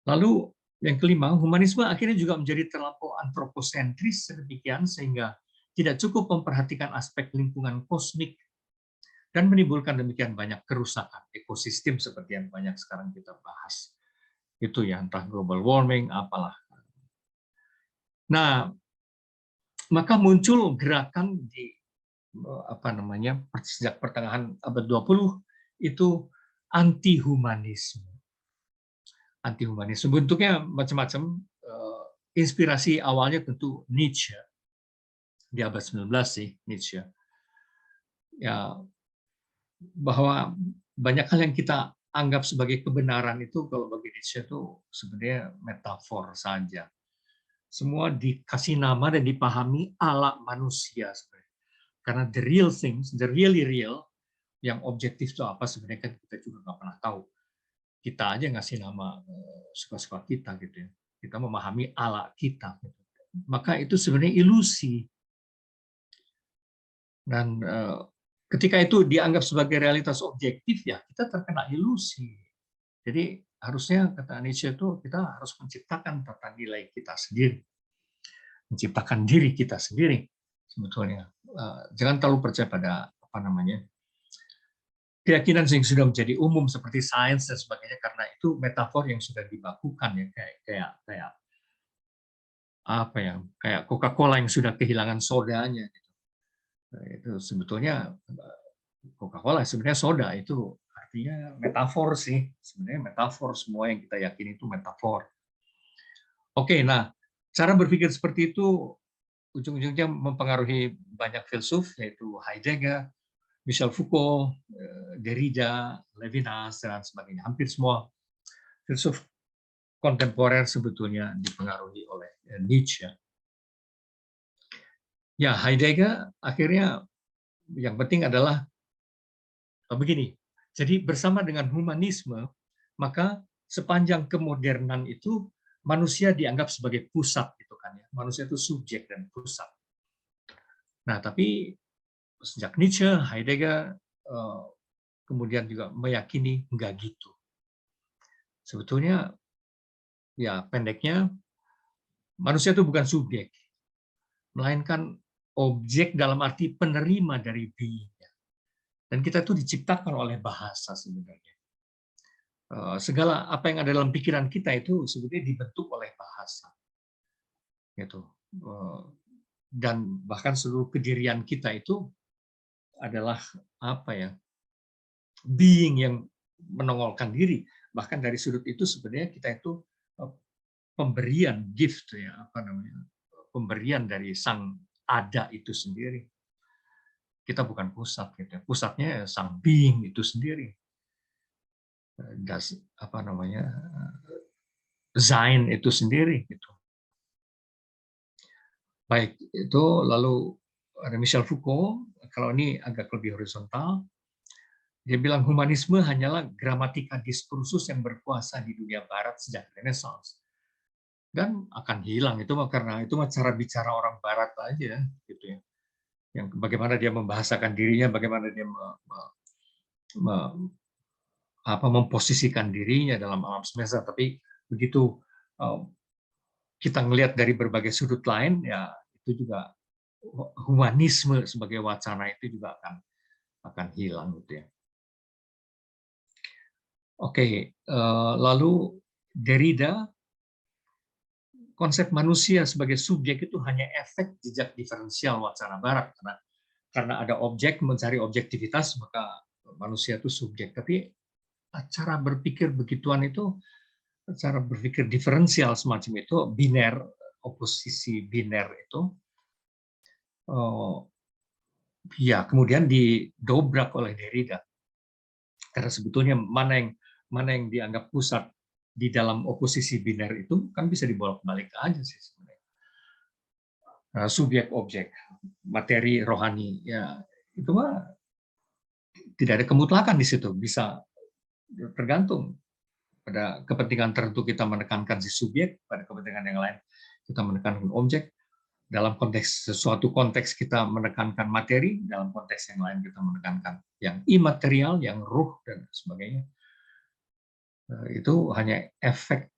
Lalu yang kelima, humanisme akhirnya juga menjadi terlampau antroposentris sedemikian sehingga tidak cukup memperhatikan aspek lingkungan kosmik dan menimbulkan demikian banyak kerusakan ekosistem seperti yang banyak sekarang kita bahas. Itu ya, entah global warming, apalah. Nah, maka muncul gerakan di sejak pertengahan abad 20 itu anti-humanisme. Anti-humanisme bentuknya macam-macam. Inspirasi awalnya tentu Nietzsche. Di abad 19 sih Nietzsche. Ya, bahwa banyak hal yang kita anggap sebagai kebenaran itu kalau bagi Nietzsche itu sebenarnya metafor saja. Semua dikasih nama dan dipahami ala manusia sebenarnya. Karena the real things, the really real, yang objektif itu apa sebenarnya kan kita juga nggak pernah tahu. Kita aja ngasih nama suka-suka kita gitu ya. Kita memahami ala kita. Gitu. Maka itu sebenarnya ilusi. Dan ketika itu dianggap sebagai realitas objektif ya kita terkena ilusi. Jadi harusnya kata Nietzsche itu kita harus menciptakan tata nilai kita sendiri. Menciptakan diri kita sendiri sebetulnya. Jangan terlalu percaya pada keyakinan yang sudah menjadi umum seperti sains dan sebagainya karena itu metafor yang sudah dibakukan ya kayak Coca-Cola yang sudah kehilangan sodanya gitu. Itu sebetulnya Coca-Cola sebenarnya soda itu artinya metafor sih sebenarnya metafor semua yang kita yakini itu metafor. Oke, nah cara berpikir seperti itu ujung-ujungnya mempengaruhi banyak filsuf yaitu Heidegger, Michel Foucault, Derrida, Levinas, dan sebagainya. Hampir semua filsuf kontemporer sebetulnya dipengaruhi oleh Nietzsche. Ya, Heidegger akhirnya yang penting adalah begini. Jadi bersama dengan humanisme, maka sepanjang kemodernan itu manusia dianggap sebagai pusat gitu kan ya. Manusia itu subjek dan pusat. Nah, tapi sejak Nietzsche, Heidegger kemudian juga meyakini enggak gitu. Sebetulnya ya pendeknya manusia itu bukan subjek, melainkan objek dalam arti penerima dari being. Dan kita itu diciptakan oleh bahasa sebenarnya. Segala apa yang ada dalam pikiran kita itu sebetulnya dibentuk oleh bahasa. Gitu. Dan bahkan seluruh kedirian kita itu adalah being yang menongolkan diri. Bahkan dari sudut itu sebenarnya kita itu pemberian gift ya pemberian dari sang ada itu sendiri. Kita bukan pusat gitu. Pusatnya sang being itu sendiri. Sein itu sendiri gitu. Baik, itu lalu ada Michel Foucault, kalau ini agak lebih horizontal. Dia bilang humanisme hanyalah gramatika diskursus yang berkuasa di dunia barat sejak Renaissance. Dan akan hilang itu karena itu cara bicara orang barat aja gitu ya. Yang bagaimana dia membahasakan dirinya, bagaimana dia memposisikan dirinya dalam alam semesta, tapi begitu kita ngelihat dari berbagai sudut lain, ya itu juga humanisme sebagai wacana itu juga akan hilang gitu ya. Oke, lalu Derrida, konsep manusia sebagai subjek itu hanya efek jejak diferensial wacana barat, karena ada objek, mencari objektivitas, maka manusia itu subjek. Tapi cara berpikir begituan itu, cara berpikir diferensial semacam itu, biner, oposisi biner itu, ya kemudian didobrak oleh Derrida. Karena sebetulnya mana yang dianggap pusat di dalam oposisi biner itu kan bisa dibolak-balik aja sih sebenarnya. Subjek objek, materi rohani, ya itu mah tidak ada kemutlakan di situ, bisa tergantung pada kepentingan tertentu kita menekankan si subjek, pada kepentingan yang lain kita menekankan objek. Dalam konteks sesuatu konteks kita menekankan materi, dalam konteks yang lain kita menekankan yang imaterial, yang ruh dan sebagainya. Itu hanya efek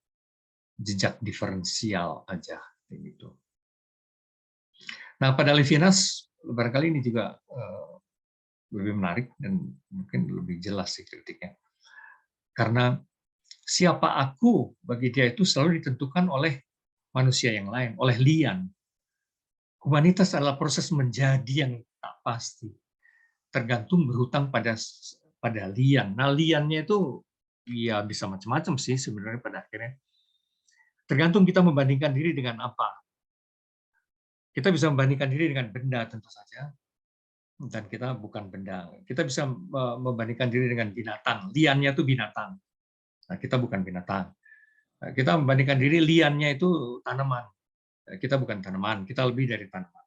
jejak diferensial aja gitu. Nah, pada Levinas barangkali ini juga lebih menarik dan mungkin lebih jelas sih kritiknya. Karena siapa aku bagi dia itu selalu ditentukan oleh manusia yang lain, oleh lian. Humanitas adalah proses menjadi yang tak pasti, tergantung berhutang pada lian. Nah, liannya itu ya bisa macam-macam sih sebenarnya pada akhirnya. Tergantung kita membandingkan diri dengan apa. Kita bisa membandingkan diri dengan benda tentu saja, dan kita bukan benda. Kita bisa membandingkan diri dengan binatang. Liannya itu binatang. Nah, kita bukan binatang. Kita membandingkan diri liannya itu tanaman. Kita bukan tanaman, kita lebih dari tanaman.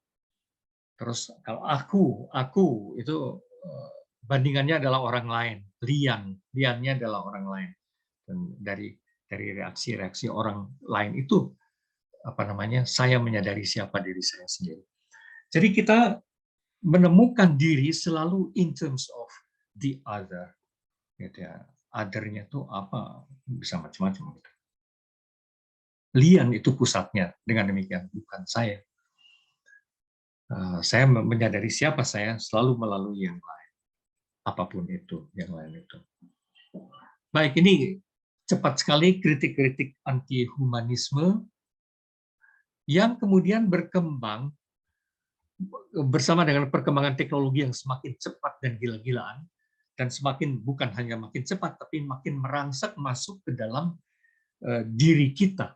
Terus kalau aku itu bandingannya adalah orang lain. Liannya adalah orang lain. Dan dari reaksi-reaksi orang lain itu saya menyadari siapa diri saya sendiri. Jadi kita menemukan diri selalu in terms of the other. Gitu ya. Other-nya itu apa? Bisa macam-macam. Lian itu pusatnya. Dengan demikian bukan saya. Saya menyadari siapa saya selalu melalui yang lain. Apapun itu, yang lain itu. Baik, ini cepat sekali kritik-kritik anti-humanisme yang kemudian berkembang bersama dengan perkembangan teknologi yang semakin cepat dan gila-gilaan, dan semakin bukan hanya makin cepat, tapi makin merangsek masuk ke dalam diri kita.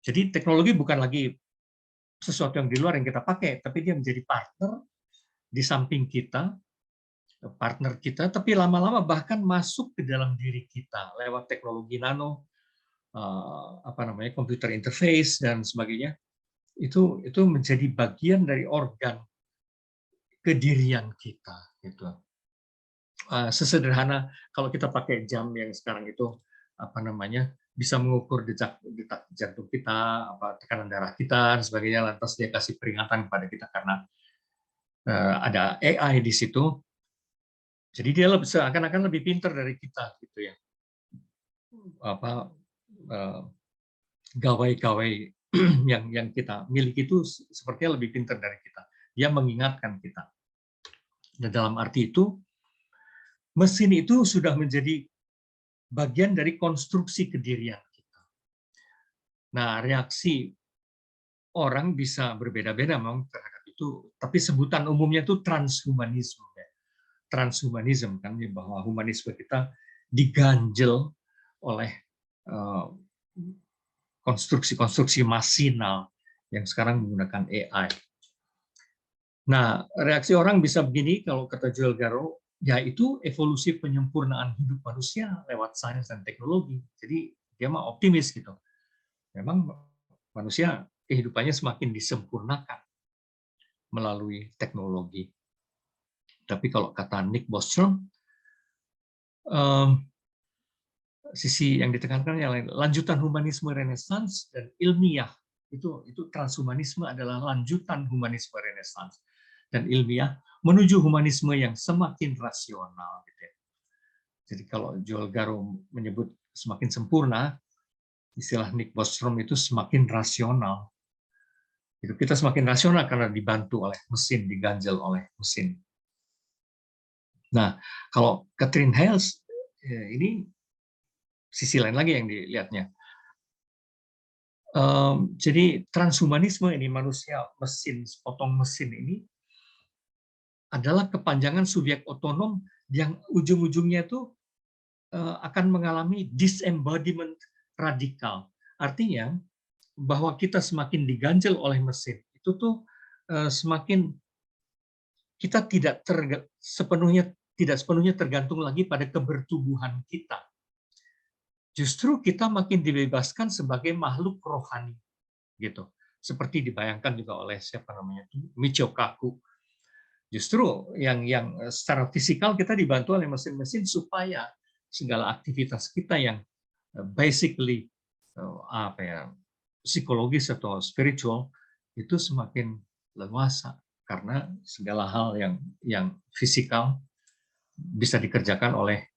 Jadi teknologi bukan lagi sesuatu yang di luar yang kita pakai, tapi dia menjadi partner di samping kita, partner kita, tapi lama-lama bahkan masuk ke dalam diri kita lewat teknologi nano, computer interface dan sebagainya. Itu menjadi bagian dari organ kedirian kita. Gitu. Sesederhana kalau kita pakai jam yang sekarang itu bisa mengukur detak jantung kita, tekanan darah kita dan sebagainya, lantas dia kasih peringatan kepada kita karena ada AI di situ. Jadi dia akan lebih pintar dari kita gitu ya. Gawai-gawai yang kita miliki itu sepertinya lebih pintar dari kita. Dia mengingatkan kita. Dan dalam arti itu mesin itu sudah menjadi bagian dari konstruksi kedirian kita. Nah, reaksi orang bisa berbeda-beda memang terhadap itu, tapi sebutan umumnya itu transhumanisme. Transhumanisme kan, bahwa humanisme kita diganjel oleh konstruksi-konstruksi masinal yang sekarang menggunakan AI. Nah, reaksi orang bisa begini kalau kata Joel Garreau, yaitu evolusi penyempurnaan hidup manusia lewat sains dan teknologi. Jadi dia mah optimis gitu. Memang manusia kehidupannya semakin disempurnakan melalui teknologi. Tapi kalau kata Nick Bostrom, sisi yang ditekankan yang lain, lanjutan humanisme Renaissance dan ilmiah. Itu transhumanisme adalah lanjutan humanisme Renaissance dan ilmiah menuju humanisme yang semakin rasional. Gitu ya. Jadi kalau Joel Garreau menyebut semakin sempurna, istilah Nick Bostrom itu semakin rasional. Hidup kita semakin rasional karena dibantu oleh mesin, diganjel oleh mesin. Nah, kalau Catherine Hayles, ini sisi lain lagi yang dilihatnya. Jadi transhumanisme ini, manusia mesin, potong mesin ini adalah kepanjangan subjek otonom yang ujung-ujungnya itu akan mengalami disembodiment radikal. Artinya bahwa kita semakin diganjel oleh mesin, itu tuh semakin kita tidak sepenuhnya tergantung lagi pada kebertubuhan kita. Justru kita makin dibebaskan sebagai makhluk rohani, gitu. Seperti dibayangkan juga oleh siapa namanya itu Michio Kaku. Justru yang secara fisikal kita dibantu oleh mesin-mesin supaya segala aktivitas kita yang basically psikologis atau spiritual itu semakin leluasa karena segala hal yang fisikal bisa dikerjakan oleh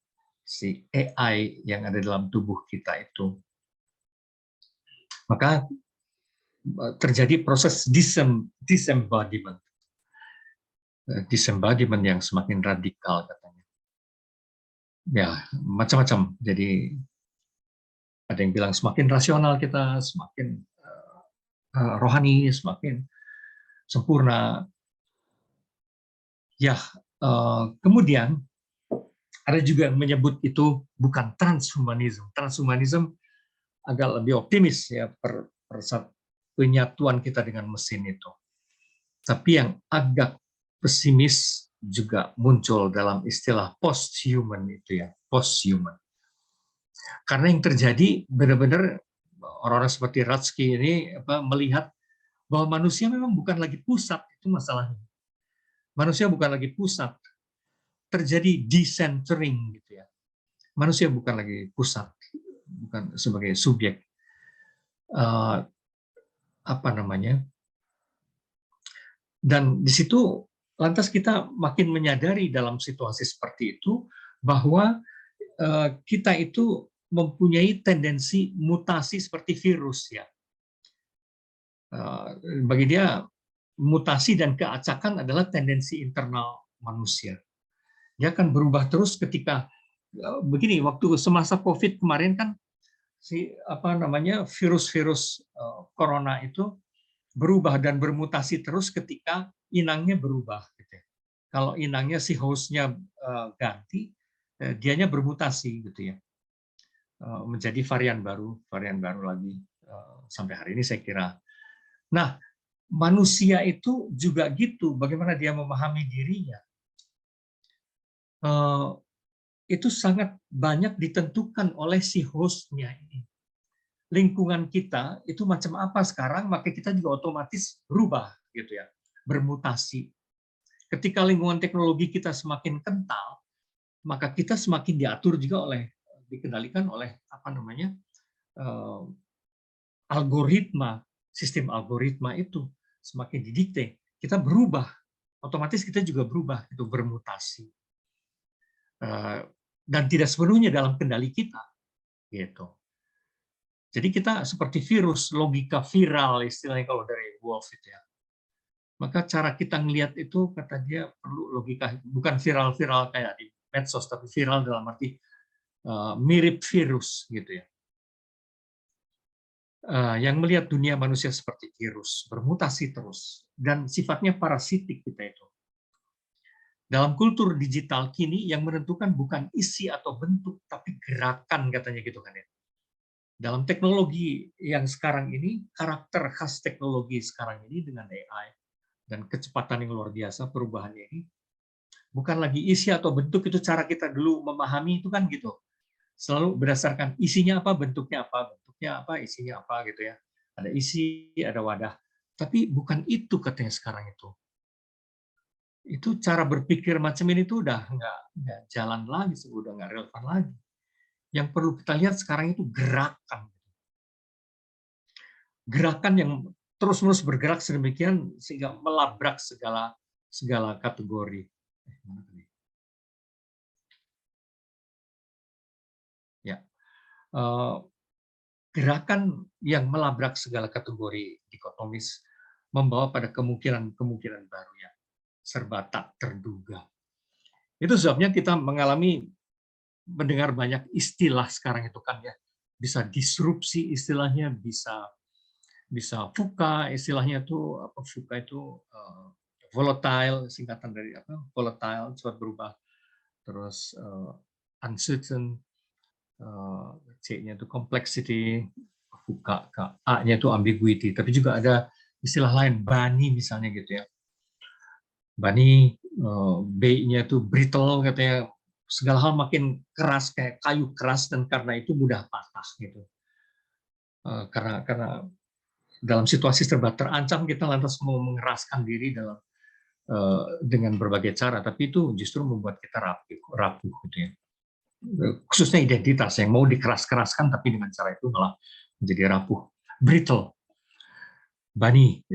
si AI yang ada dalam tubuh kita itu. Maka terjadi proses disembodiment yang semakin radikal katanya. Ya, macam-macam. Jadi ada yang bilang semakin rasional kita, semakin rohani, semakin sempurna. Ya, kemudian ada juga yang menyebut itu bukan transhumanisme. Transhumanisme agak lebih optimis ya penyatuan kita dengan mesin itu. Tapi yang agak pesimis juga muncul dalam istilah post-human itu ya, post-human. Karena yang terjadi benar-benar orang-orang seperti Ratsky ini melihat bahwa manusia memang bukan lagi pusat, itu masalahnya. Manusia bukan lagi pusat, terjadi decentering gitu ya. Manusia bukan lagi pusat, bukan sebagai subjek dan di situ lantas kita makin menyadari dalam situasi seperti itu bahwa kita itu mempunyai tendensi mutasi seperti virus ya. Bagi dia mutasi dan keacakan adalah tendensi internal manusia. Dia akan berubah terus ketika begini, waktu semasa COVID kemarin kan virus-virus corona itu berubah dan bermutasi terus ketika inangnya berubah. Gitu. Kalau inangnya si hostnya ganti, dianya bermutasi gitu ya, menjadi varian baru lagi sampai hari ini saya kira. Nah, manusia itu juga gitu, bagaimana dia memahami dirinya. Itu sangat banyak ditentukan oleh si hostnya ini. Lingkungan kita itu macam apa sekarang, maka kita juga otomatis berubah gitu ya, bermutasi. Ketika lingkungan teknologi kita semakin kental, maka kita semakin diatur juga dikendalikan oleh algoritma, sistem algoritma itu semakin didikte, kita berubah, otomatis kita juga berubah, itu bermutasi. Dan tidak sepenuhnya dalam kendali kita, gitu. Jadi kita seperti virus, logika viral istilahnya kalau dari Wolf itu ya. Maka cara kita ngelihat itu kata dia perlu logika, bukan viral-viral kayak di medsos, tapi viral dalam arti mirip virus gitu ya. Yang melihat dunia manusia seperti virus, bermutasi terus dan sifatnya parasitik kita itu. Dalam kultur digital kini yang menentukan bukan isi atau bentuk, tapi gerakan katanya gitu kan ya. Dalam teknologi yang sekarang ini, karakter khas teknologi sekarang ini dengan AI dan kecepatan yang luar biasa perubahannya ini, bukan lagi isi atau bentuk, itu cara kita dulu memahami itu kan gitu. Selalu berdasarkan isinya apa, bentuknya apa, isinya apa gitu ya. Ada isi, ada wadah. Tapi bukan itu katanya sekarang itu. itu cara berpikir macam ini tuh udah nggak jalan lagi, udah nggak relevan lagi. Yang perlu kita lihat sekarang itu gerakan. Gerakan yang terus-menerus bergerak sedemikian sehingga melabrak segala kategori. Ya, gerakan yang melabrak segala kategori dikotomis membawa pada kemungkinan-kemungkinan baru yang serba tak terduga. Itu sebabnya kita mendengar banyak istilah sekarang itu kan ya, bisa disrupsi istilahnya, bisa VUCA istilahnya tuh apa, VUCA itu volatile, singkatan dari apa, volatile, cepat berubah, terus uncertain, C-nya itu complexity, VUCA, A-nya itu ambiguity, tapi juga ada istilah lain, BANI misalnya gitu ya. BANI, B-nya itu brittle katanya, segala hal makin keras kayak kayu keras dan karena itu mudah patah gitu. Karena dalam situasi serba terancam kita lantas mau mengeraskan diri dengan berbagai cara, tapi itu justru membuat kita rapuh gitu ya. Khususnya identitas yang mau dikeras-keraskan tapi dengan cara itu malah menjadi rapuh. Brittle. BANI,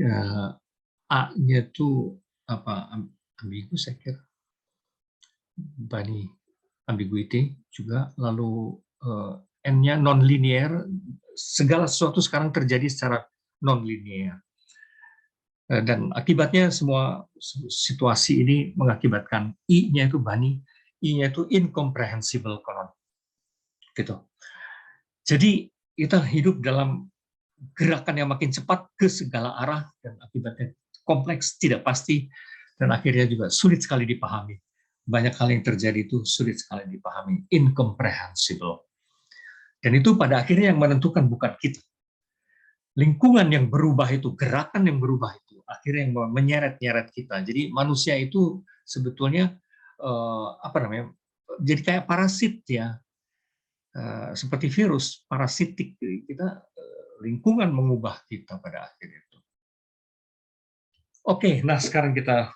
A-nya itu apa, ambigu saya kira. BANI, ambiguity juga, lalu N-nya non-linear, segala sesuatu sekarang terjadi secara non-linear. Dan akibatnya semua situasi ini mengakibatkan I-nya itu BANI, I-nya itu incomprehensible konon. Gitu. Jadi kita hidup dalam gerakan yang makin cepat ke segala arah dan akibatnya kompleks, tidak pasti, dan akhirnya juga sulit sekali dipahami. Banyak hal yang terjadi itu sulit sekali dipahami, incomprehensible. Dan itu pada akhirnya yang menentukan bukan kita. Lingkungan yang berubah itu, gerakan yang berubah itu, akhirnya yang menyeret-nyeret kita. Jadi manusia itu sebetulnya apa namanya? Jadi kayak parasit ya, seperti virus, parasitik. Kita lingkungan mengubah kita pada akhirnya itu. Oke, nah sekarang kita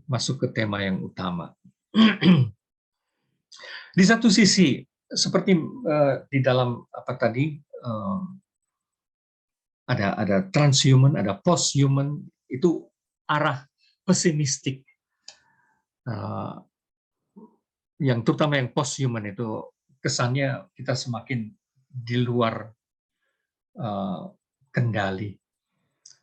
masuk ke tema yang utama. Di satu sisi, seperti di dalam apa tadi, ada transhuman, ada posthuman, itu arah pesimistik. Yang terutama yang posthuman itu kesannya kita semakin di luar kendali.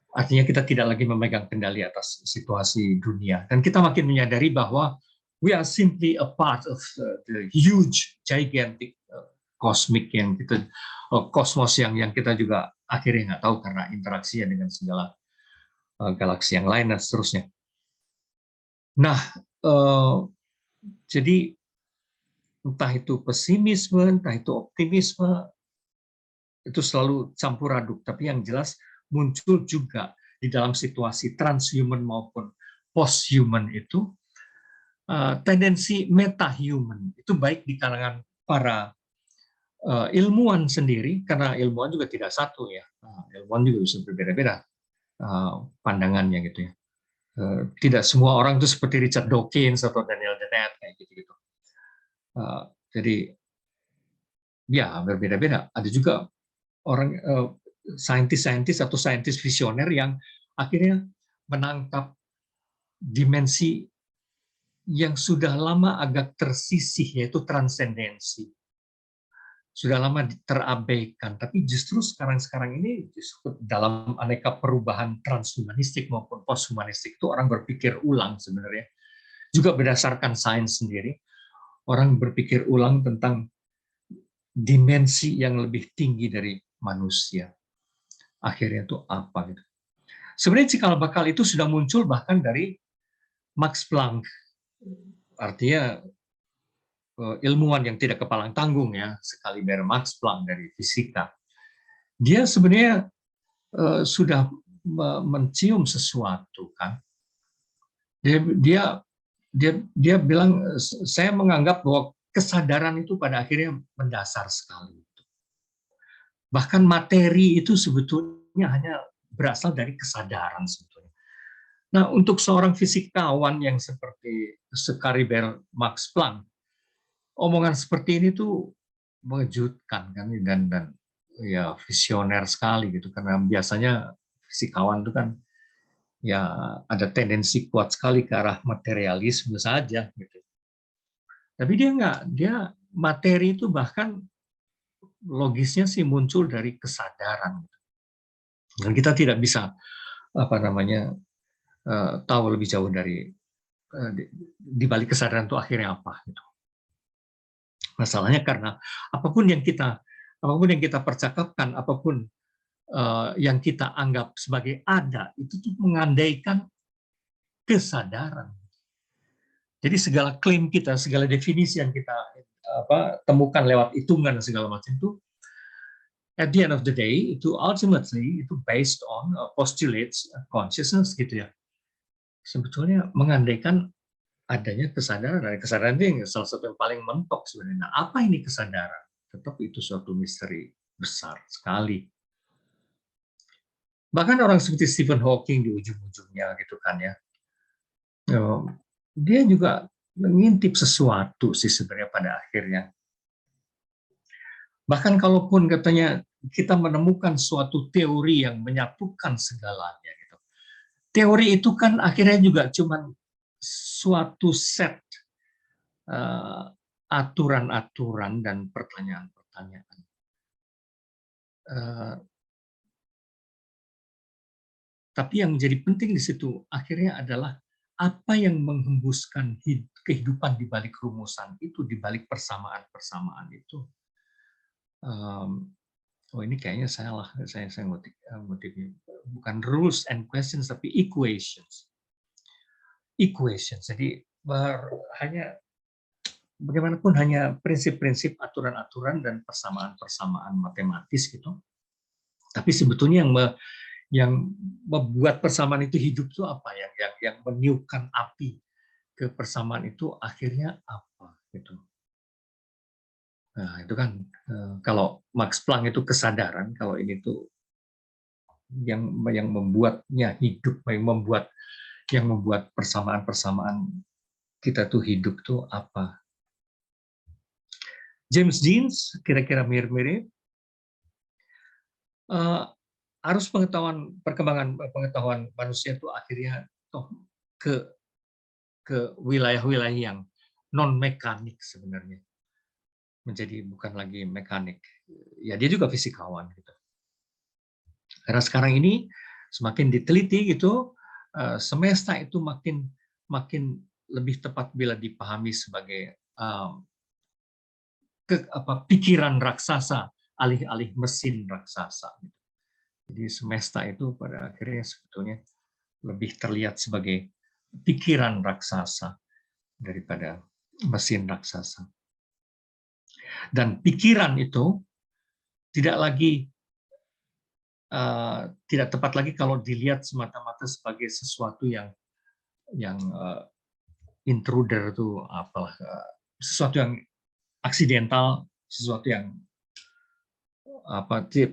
Artinya kita tidak lagi memegang kendali atas situasi dunia. Dan kita makin menyadari bahwa we are simply a part of the huge, gigantic, cosmic yang kita, kosmos yang kita juga akhirnya nggak tahu karena interaksinya dengan segala galaksi yang lain dan seterusnya. Nah, jadi entah itu pesimisme, entah itu optimisme, itu selalu campur aduk. Tapi yang jelas muncul juga di dalam situasi transhuman maupun posthuman itu tendensi metahuman. Itu baik di kalangan para ilmuwan sendiri, karena ilmuwan juga tidak satu ya. Ilmuwan juga bisa berbeda-beda pandangannya gitu ya. Tidak semua orang itu seperti Richard Dawkins atau Daniel Dennett kayak gitu-gitu. Jadi ya berbeda-beda. Ada juga orang saintis atau saintis visioner yang akhirnya menangkap dimensi yang sudah lama agak tersisih, yaitu transendensi. Sudah lama terabaikan, tapi justru sekarang ini justru dalam aneka perubahan transhumanistik maupun posthumanistik itu orang berpikir ulang sebenarnya. Juga berdasarkan sains sendiri, orang berpikir ulang tentang dimensi yang lebih tinggi dari manusia. Akhirnya itu apa gitu. Sebenarnya cikal bakal itu sudah muncul bahkan dari Max Planck. Artinya ilmuwan yang tidak kepalang tanggung ya, sekali Max Planck dari fisika. Dia sebenarnya sudah mencium sesuatu kan. Dia bilang, saya menganggap bahwa kesadaran itu pada akhirnya mendasar sekali. Bahkan materi itu sebetulnya hanya berasal dari kesadaran sebetulnya. Nah, untuk seorang fisikawan yang seperti sekaliber Max Planck, omongan seperti ini tuh mengejutkan kan, dan ya visioner sekali gitu, karena biasanya fisikawan itu kan ya ada tendensi kuat sekali ke arah materialisme saja gitu. Tapi dia enggak, dia materi itu bahkan logisnya sih muncul dari kesadaran. Dan kita tidak bisa apa namanya tahu lebih jauh dari di balik kesadaran itu akhirnya apa gitu. Masalahnya karena apapun yang kita percakapkan, apapun yang kita anggap sebagai ada, itu tuh mengandaikan kesadaran. Jadi segala klaim kita, segala definisi yang kita temukan lewat hitungan dan segala macam itu, at the end of the day, itu ultimately itu based on postulates consciousness gitu ya. Sebetulnya mengandaikan adanya kesadaran. Dari kesadaran itu salah satu yang paling mentok sebenarnya. Nah, apa ini kesadaran? Tetap itu suatu misteri besar sekali. Bahkan orang seperti Stephen Hawking di ujung-ujungnya gitu kan ya, dia juga mengintip sesuatu sih sebenarnya pada akhirnya. Bahkan kalaupun katanya kita menemukan suatu teori yang menyatukan segalanya, gitu. Teori itu kan akhirnya juga cuma suatu set aturan-aturan dan pertanyaan-pertanyaan. Tapi yang menjadi penting di situ akhirnya adalah apa yang menghembuskan kehidupan di balik rumusan itu, di balik persamaan-persamaan itu. Oh ini kayaknya salah, saya ngutipnya bukan rules and questions tapi equations. Jadi hanya bagaimanapun hanya prinsip-prinsip, aturan-aturan dan persamaan-persamaan matematis gitu. Tapi sebetulnya yang membuat persamaan itu hidup itu apa, yang meniupkan api ke persamaan itu akhirnya apa gitu. Nah, itu kan kalau Max Planck itu kesadaran, kalau ini tuh yang membuatnya hidup, yang membuat persamaan-persamaan kita tuh hidup tuh apa. James Jeans kira-kira mirip-mirip. Arus perkembangan pengetahuan manusia itu akhirnya toh ke wilayah-wilayah yang non mekanik sebenarnya, menjadi bukan lagi mekanik. Ya dia juga fisikawan gitu. Karena sekarang ini semakin diteliti gitu, semesta itu makin lebih tepat bila dipahami sebagai pikiran raksasa, alih-alih mesin raksasa. Jadi semesta itu pada akhirnya sebetulnya lebih terlihat sebagai pikiran raksasa daripada mesin raksasa. Dan pikiran itu tidak tepat lagi kalau dilihat semata-mata sebagai sesuatu yang intruder itu apalah, sesuatu yang aksidental, sesuatu yang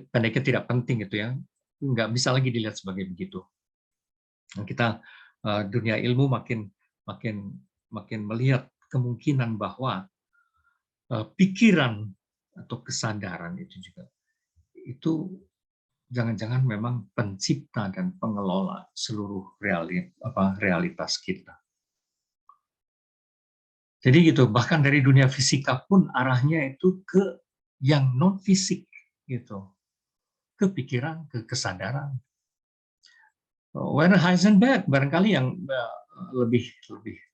pendeknya tidak penting gitu ya, nggak bisa lagi dilihat sebagai begitu. Kita dunia ilmu makin melihat kemungkinan bahwa pikiran atau kesadaran itu juga itu jangan-jangan memang pencipta dan pengelola seluruh realitas kita. Jadi gitu, bahkan dari dunia fisika pun arahnya itu ke yang non fisik gitu, ke pikiran, ke kesadaran. Werner Heisenberg barangkali yang lebih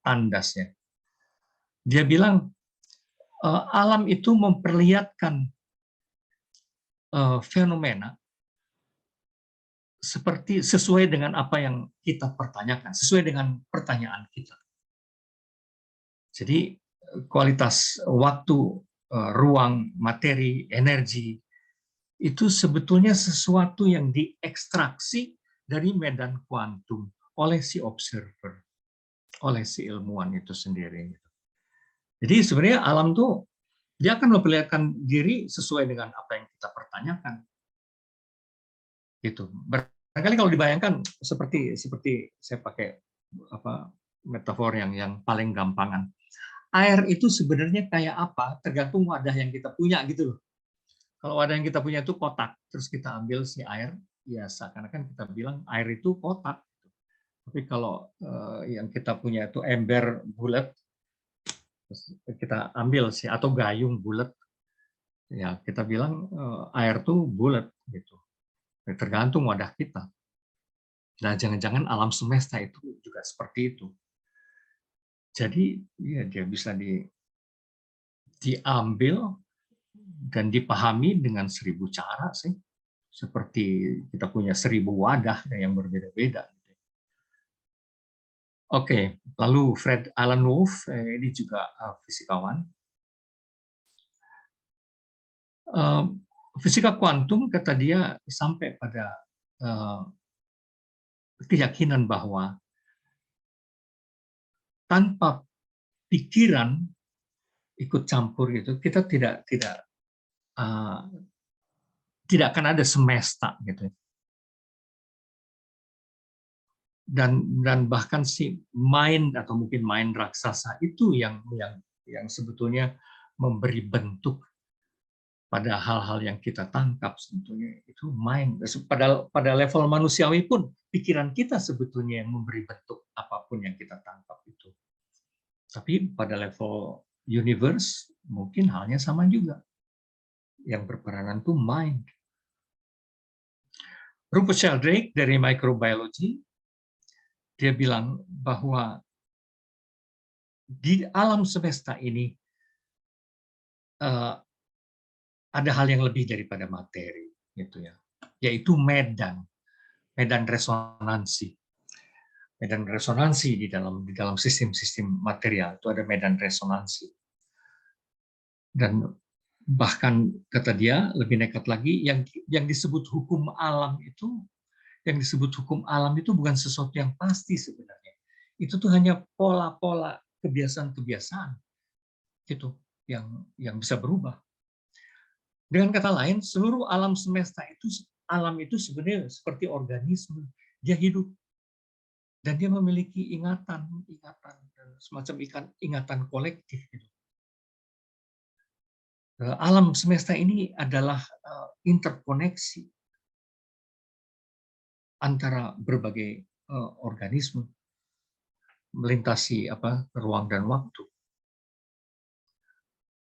tandas ya. Dia bilang alam itu memperlihatkan fenomena sesuai dengan apa yang kita pertanyakan, sesuai dengan pertanyaan kita. Jadi kualitas waktu, ruang, materi, energi itu sebetulnya sesuatu yang diekstraksi dari medan kuantum oleh si observer, oleh si ilmuwan itu sendiri. Jadi sebenarnya alam tuh dia akan memperlihatkan diri sesuai dengan apa yang kita pertanyakan. Gitu. Barangkali kalau dibayangkan seperti seperti saya pakai metafor yang paling gampangan. Air itu sebenarnya kayak apa? Tergantung wadah yang kita punya gitu loh. Kalau wadah yang kita punya itu kotak, terus kita ambil si air, ya seakan-akan kita bilang air itu kotak. Tapi kalau yang kita punya itu ember bulat, kita ambil sih atau gayung bulat, ya kita bilang air tuh bulat gitu. Tergantung wadah kita. Nah, jangan-jangan alam semesta itu juga seperti itu. Jadi ya dia bisa diambil dan dipahami dengan 1000 cara sih. Seperti kita punya 1000 wadah yang berbeda-beda. Oke, lalu Fred Alan Wolf, ini juga fisikawan. Fisika kuantum, kata dia, sampai pada keyakinan bahwa tanpa pikiran ikut campur itu, kita tidak akan ada semesta gitu. Dan bahkan si mind atau mungkin mind raksasa itu yang sebetulnya memberi bentuk pada hal-hal yang kita tangkap, sebetulnya itu mind. Pada level manusiawi pun pikiran kita sebetulnya yang memberi bentuk apapun yang kita tangkap itu. Tapi pada level universe mungkin halnya sama juga. Yang berperanan itu mind. Rupert Sheldrake dari microbiology, dia bilang bahwa di alam semesta ini ada hal yang lebih daripada materi, gitu ya, yaitu medan resonansi. Medan resonansi di dalam sistem-sistem material itu ada medan resonansi. Dan bahkan kata dia lebih nekat lagi, yang disebut hukum alam itu, bukan sesuatu yang pasti sebenarnya. Itu tuh hanya pola-pola kebiasaan-kebiasaan gitu yang bisa berubah. Dengan kata lain, seluruh alam semesta itu, alam itu sebenarnya seperti organisme. Dia hidup dan dia memiliki ingatan semacam ingatan kolektif. Alam semesta ini adalah interkoneksi antara berbagai organisme melintasi ruang dan waktu.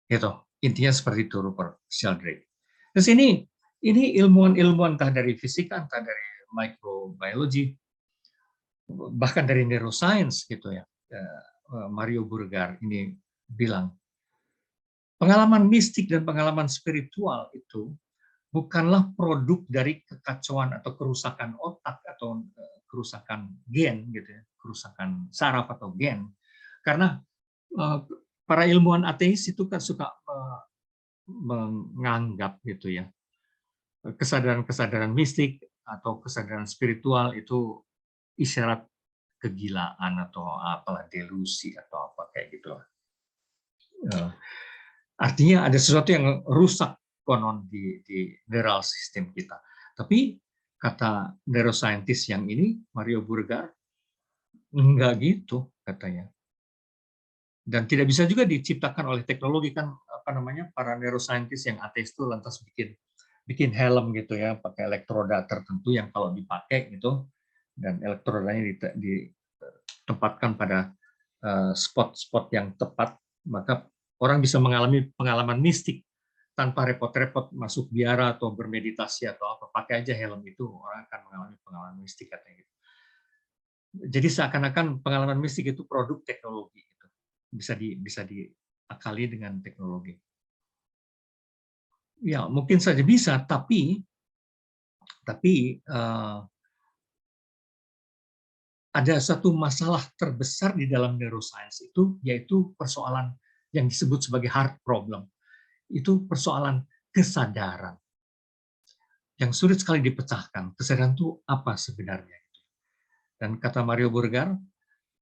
Gitu. Intinya seperti itu, Rupert Sheldrake. Terus ini ilmuwan-ilmuwan entah dari fisika, entah dari microbiology, bahkan dari neuroscience gitu ya. Mario Burger ini bilang, pengalaman mistik dan pengalaman spiritual itu bukanlah produk dari kekacauan atau kerusakan otak atau kerusakan gen gitu ya, kerusakan saraf atau gen. Karena para ilmuwan ateis itu kan suka menganggap gitu ya, kesadaran-kesadaran mistik atau kesadaran spiritual itu isyarat kegilaan atau apalah, delusi atau apa kayak gitu. Artinya ada sesuatu yang rusak konon di neural system kita. Tapi kata neuroscientist yang ini, Mario Burger, enggak gitu katanya. Dan tidak bisa juga diciptakan oleh teknologi, kan para neuroscientist yang ateis itu lantas bikin helm gitu ya, pakai elektroda tertentu yang kalau dipakai gitu, dan elektrodanya ditempatkan pada spot-spot yang tepat, maka orang bisa mengalami pengalaman mistik tanpa repot-repot masuk biara atau bermeditasi atau apa, pakai aja helm itu orang akan mengalami pengalaman mistik katanya gitu. Jadi seakan-akan pengalaman mistik itu produk teknologi gitu. Bisa diakali dengan teknologi. Ya mungkin saja bisa, tapi ada satu masalah terbesar di dalam neuroscience itu, yaitu persoalan yang disebut sebagai heart problem. Itu persoalan kesadaran yang sulit sekali dipecahkan. Kesadaran itu apa sebenarnya? Dan kata Mario Burger,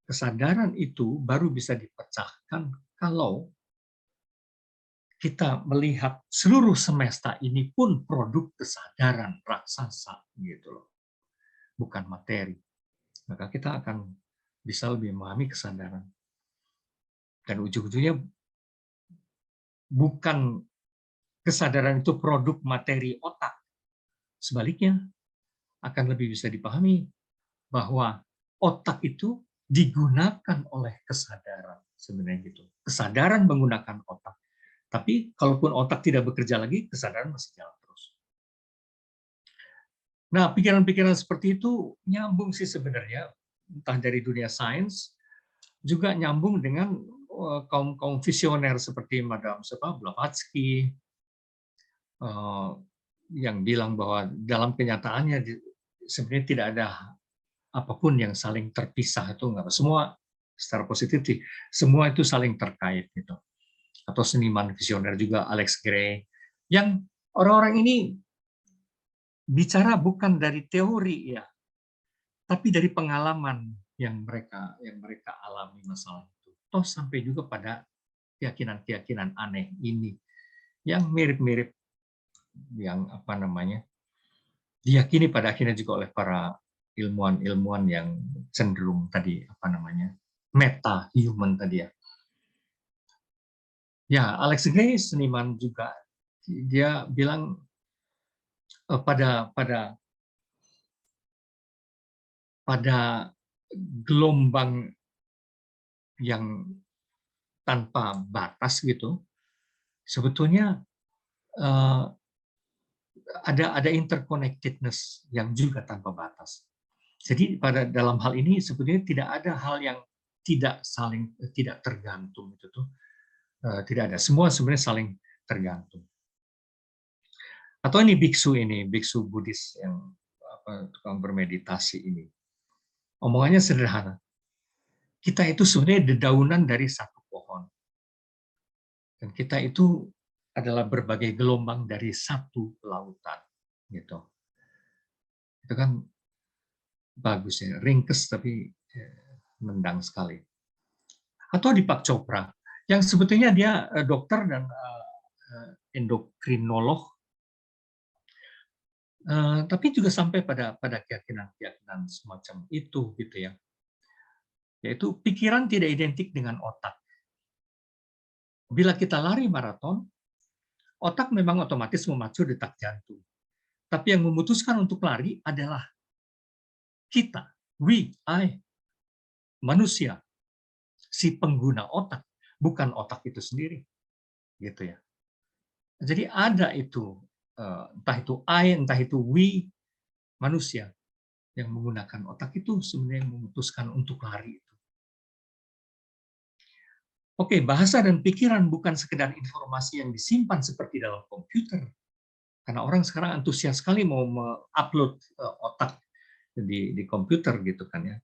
kesadaran itu baru bisa dipecahkan kalau kita melihat seluruh semesta ini pun produk kesadaran raksasa gitu loh. bukan materi. Maka kita akan bisa lebih memahami kesadaran. Dan ujung-ujungnya bukan kesadaran itu produk materi otak. Sebaliknya, akan lebih bisa dipahami bahwa otak itu digunakan oleh kesadaran. Sebenarnya gitu. Kesadaran menggunakan otak. Tapi kalaupun otak tidak bekerja lagi, kesadaran masih jalan terus. Nah, pikiran-pikiran seperti itu nyambung sih sebenarnya, entah dari dunia sains, juga nyambung dengan kaum visioner seperti Madame Blavatsky, yang bilang bahwa dalam kenyataannya sebenarnya tidak ada apapun yang saling terpisah, itu enggak. Semua secara positif sih, semua itu saling terkait gitu. Atau seniman visioner juga Alex Grey, yang orang-orang ini bicara bukan dari teori ya, tapi dari pengalaman yang mereka alami masalah itu. Toh sampai juga pada keyakinan-keyakinan aneh ini yang mirip-mirip yang diyakini pada akhirnya juga oleh para ilmuwan-ilmuwan yang cenderung tadi meta human tadi ya. Ya, Alex Grey seniman juga, dia bilang pada gelombang yang tanpa batas gitu, sebetulnya ada interconnectedness yang juga tanpa batas. Jadi dalam hal ini sebetulnya tidak ada hal yang tidak tergantung itu tuh, tidak ada. Semua sebenarnya saling tergantung. Atau ini biksu Buddhis yang tukang bermeditasi ini. Omongannya sederhana. Kita itu sebenarnya dedaunan dari satu pohon. Dan kita itu adalah berbagai gelombang dari satu lautan. Gitu. Itu kan bagus ya, ringkes tapi mendang sekali. Atau Deepak Chopra, yang sebetulnya dia dokter dan endokrinolog, tapi juga sampai pada keyakinan semacam itu gitu ya. Yaitu pikiran tidak identik dengan otak. Bila kita lari maraton, otak memang otomatis memacu detak jantung. Tapi yang memutuskan untuk lari adalah kita, I, manusia, si pengguna otak, bukan otak itu sendiri. Gitu ya. Jadi ada itu, entah itu I, entah itu we, manusia yang menggunakan otak itu sebenarnya memutuskan untuk lari itu. Oke, bahasa dan pikiran bukan sekedar informasi yang disimpan seperti dalam komputer. Karena orang sekarang antusias sekali mau upload otak di komputer gitu kan ya,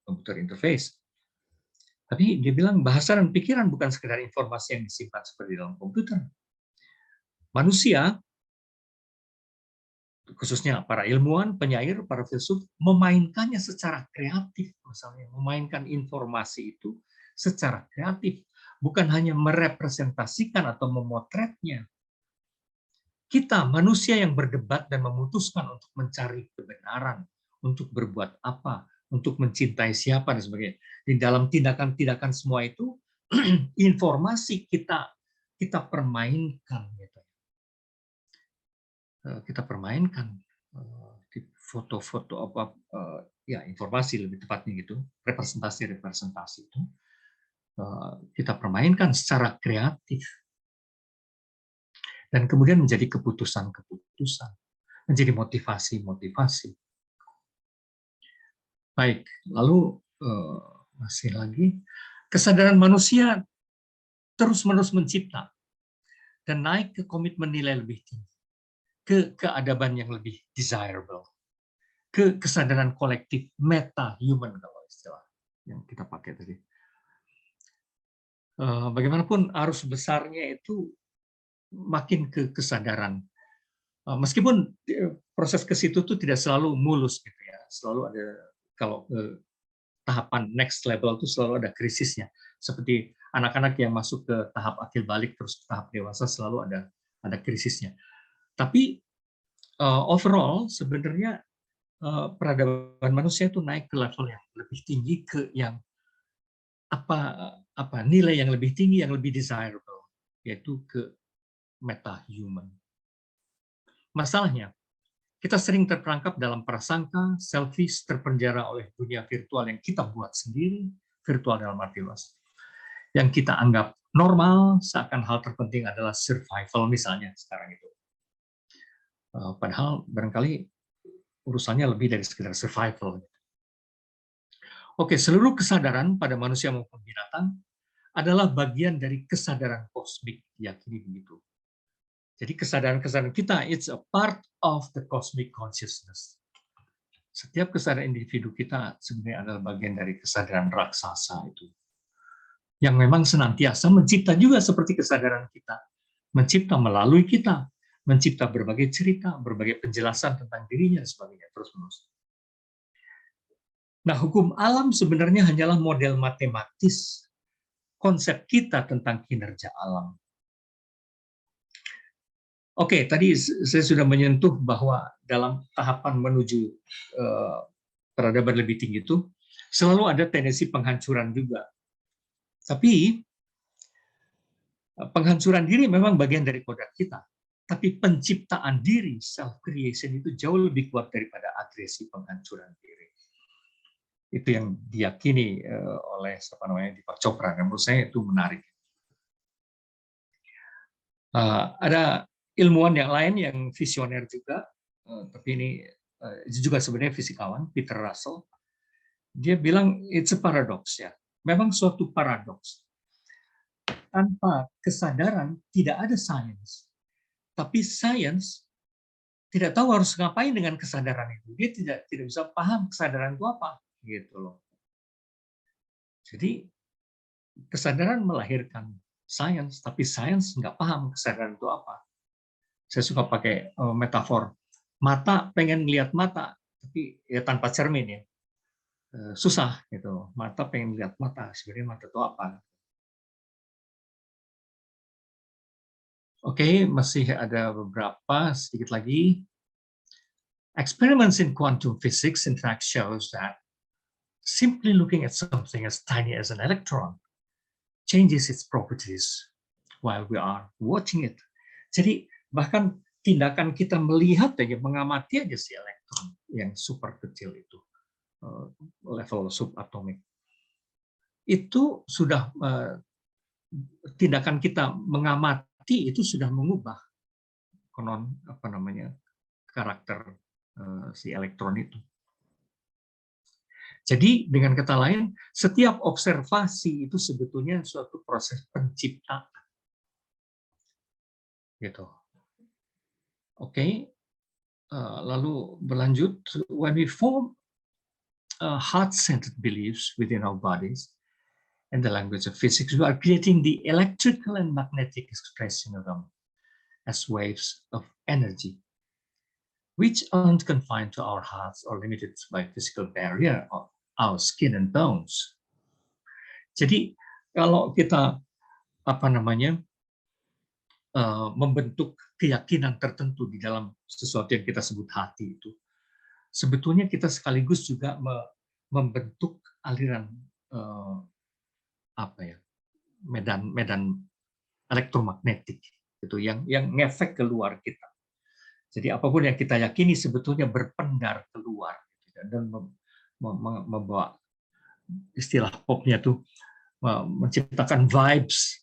komputer interface. Tapi dia bilang bahasa dan pikiran bukan sekedar informasi yang disimpan seperti dalam komputer. Manusia, khususnya para ilmuwan, penyair, para filsuf, memainkannya secara kreatif, misalnya memainkan informasi itu secara kreatif, bukan hanya merepresentasikan atau memotretnya. Kita, manusia yang berdebat dan memutuskan untuk mencari kebenaran, untuk berbuat apa, untuk mencintai siapa, dan sebagainya. Di dalam tindakan-tindakan semua itu, informasi kita permainkan. Gitu. Kita permainkan di foto-foto apa ya informasi lebih tepatnya gitu, representasi itu kita permainkan secara kreatif dan kemudian menjadi keputusan-keputusan, menjadi motivasi-motivasi. Baik, lalu masih lagi kesadaran manusia terus-menerus mencipta dan naik ke komitmen nilai lebih tinggi, ke keadaban yang lebih desirable, ke kesadaran kolektif meta human kalau istilah yang kita pakai tadi. Bagaimanapun arus besarnya itu makin ke kesadaran. Meskipun proses ke situ tuh tidak selalu mulus gitu ya. Selalu ada kalau tahapan next level itu selalu ada krisisnya. Seperti anak-anak yang masuk ke tahap akil balik terus ke tahap dewasa selalu ada krisisnya. Tapi overall sebenarnya peradaban manusia itu naik ke level yang lebih tinggi, ke yang nilai yang lebih tinggi, yang lebih desirable, yaitu ke meta-human. Masalahnya, kita sering terperangkap dalam prasangka, selfish, terpenjara oleh dunia virtual yang kita buat sendiri, virtual dalam arti luas, yang kita anggap normal, seakan hal terpenting adalah survival misalnya sekarang itu. Padahal barangkali urusannya lebih dari sekedar survival. Oke, seluruh kesadaran pada manusia maupun binatang adalah bagian dari kesadaran kosmik, diyakini begitu. Jadi kesadaran-kesadaran kita, it's a part of the cosmic consciousness. Setiap kesadaran individu kita sebenarnya adalah bagian dari kesadaran raksasa itu. Yang memang senantiasa mencipta juga seperti kesadaran kita. Mencipta melalui kita. Mencipta berbagai cerita, berbagai penjelasan tentang dirinya, dan sebagainya, terus-menerus. Nah, hukum alam sebenarnya hanyalah model matematis konsep kita tentang kinerja alam. Oke, tadi saya sudah menyentuh bahwa dalam tahapan menuju peradaban lebih tinggi itu selalu ada tendensi penghancuran juga. Tapi penghancuran diri memang bagian dari kodrat kita. Tapi penciptaan diri, self-creation itu jauh lebih kuat daripada agresi penghancuran diri. Itu yang diyakini oleh Deepak Chopra. Dan menurut saya itu menarik. Ada ilmuwan yang lain yang visioner juga, tapi ini juga sebenarnya fisikawan, Peter Russell. Dia bilang it's a paradox ya. Memang suatu paradoks. Tanpa kesadaran tidak ada sains. Tapi sains tidak tahu harus ngapain dengan kesadaran itu. Dia tidak bisa paham kesadaran itu apa, gitu loh. Jadi kesadaran melahirkan sains, tapi sains nggak paham kesadaran itu apa. Saya suka pakai metafor. Mata pengen lihat mata, tapi ya tanpa cermin ya. Susah gitu. Mata pengen lihat mata, sebenarnya mata itu apa? Oke, masih ada beberapa, sedikit lagi. Experiments in quantum physics in fact shows that simply looking at something as tiny as an electron changes its properties while we are watching it. Jadi bahkan tindakan kita melihat aja, mengamati aja si elektron yang super kecil itu, level subatomik, itu sudah tindakan kita mengamati itu sudah mengubah konon karakter si elektron itu. Jadi dengan kata lain, setiap observasi itu sebetulnya suatu proses penciptaan. Gitu. Oke. Lalu berlanjut, when we form heart-centered beliefs within our bodies, in the language of physics, we are creating the electrical and magnetic expression of them as waves of energy, which aren't confined to our hearts or limited by physical barrier of our skin and bones. Jadi kalau kita membentuk keyakinan tertentu di dalam sesuatu yang kita sebut hati itu, sebetulnya kita sekaligus juga membentuk aliran medan elektromagnetik itu yang ngefek keluar kita. Jadi apapun yang kita yakini sebetulnya berpendar keluar dan membawa, istilah popnya tuh, menciptakan vibes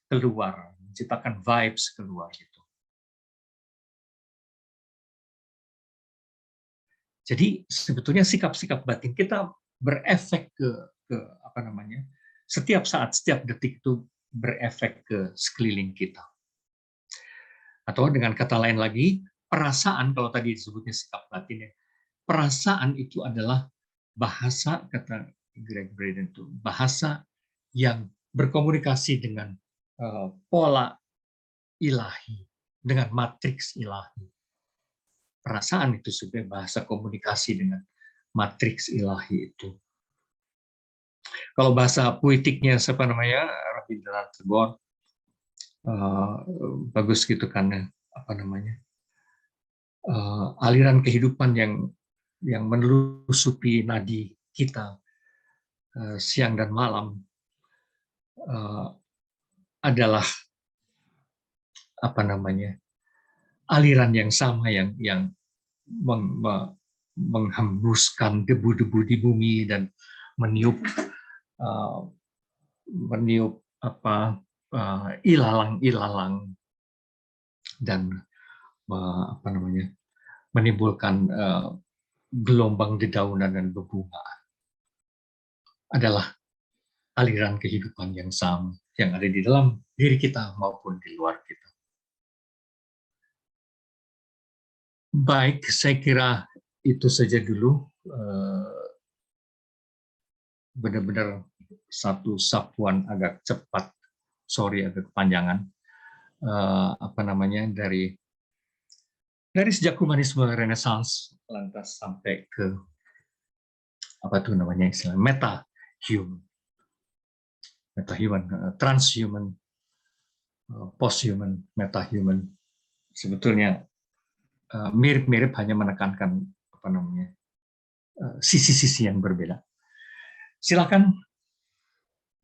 keluar, gitu. Jadi sebetulnya sikap-sikap batin kita berefek ke setiap saat, setiap detik itu berefek ke sekeliling kita. Atau dengan kata lain lagi, perasaan, kalau tadi disebutnya sikap batin ya, perasaan itu adalah bahasa, kata Greg Braden itu, bahasa yang berkomunikasi dengan pola ilahi, dengan matriks ilahi. Perasaan itu sebenarnya bahasa komunikasi dengan matriks ilahi itu. Kalau bahasa puitiknya Rabindranath Tagore, bagus gitu kan, aliran kehidupan yang yang menelusupi nadi kita siang dan malam adalah apa namanya, aliran yang sama yang menghembuskan debu-debu di bumi dan meniup ilalang-ilalang dan apa namanya, menimbulkan gelombang dedaunan dan bebungaan, adalah aliran kehidupan yang sama yang ada di dalam diri kita maupun di luar kita. Baik, saya kira itu saja dulu, benar-benar satu sapuan agak cepat, agak kepanjangan, apa namanya, dari sejak humanisme Renaissance lantas sampai ke apa tuh namanya, istilah metahuman, transhuman, posthuman, metahuman. Sebetulnya mirip-mirip, hanya menekankan apa namanya, sisi-sisi yang berbeda. Silakan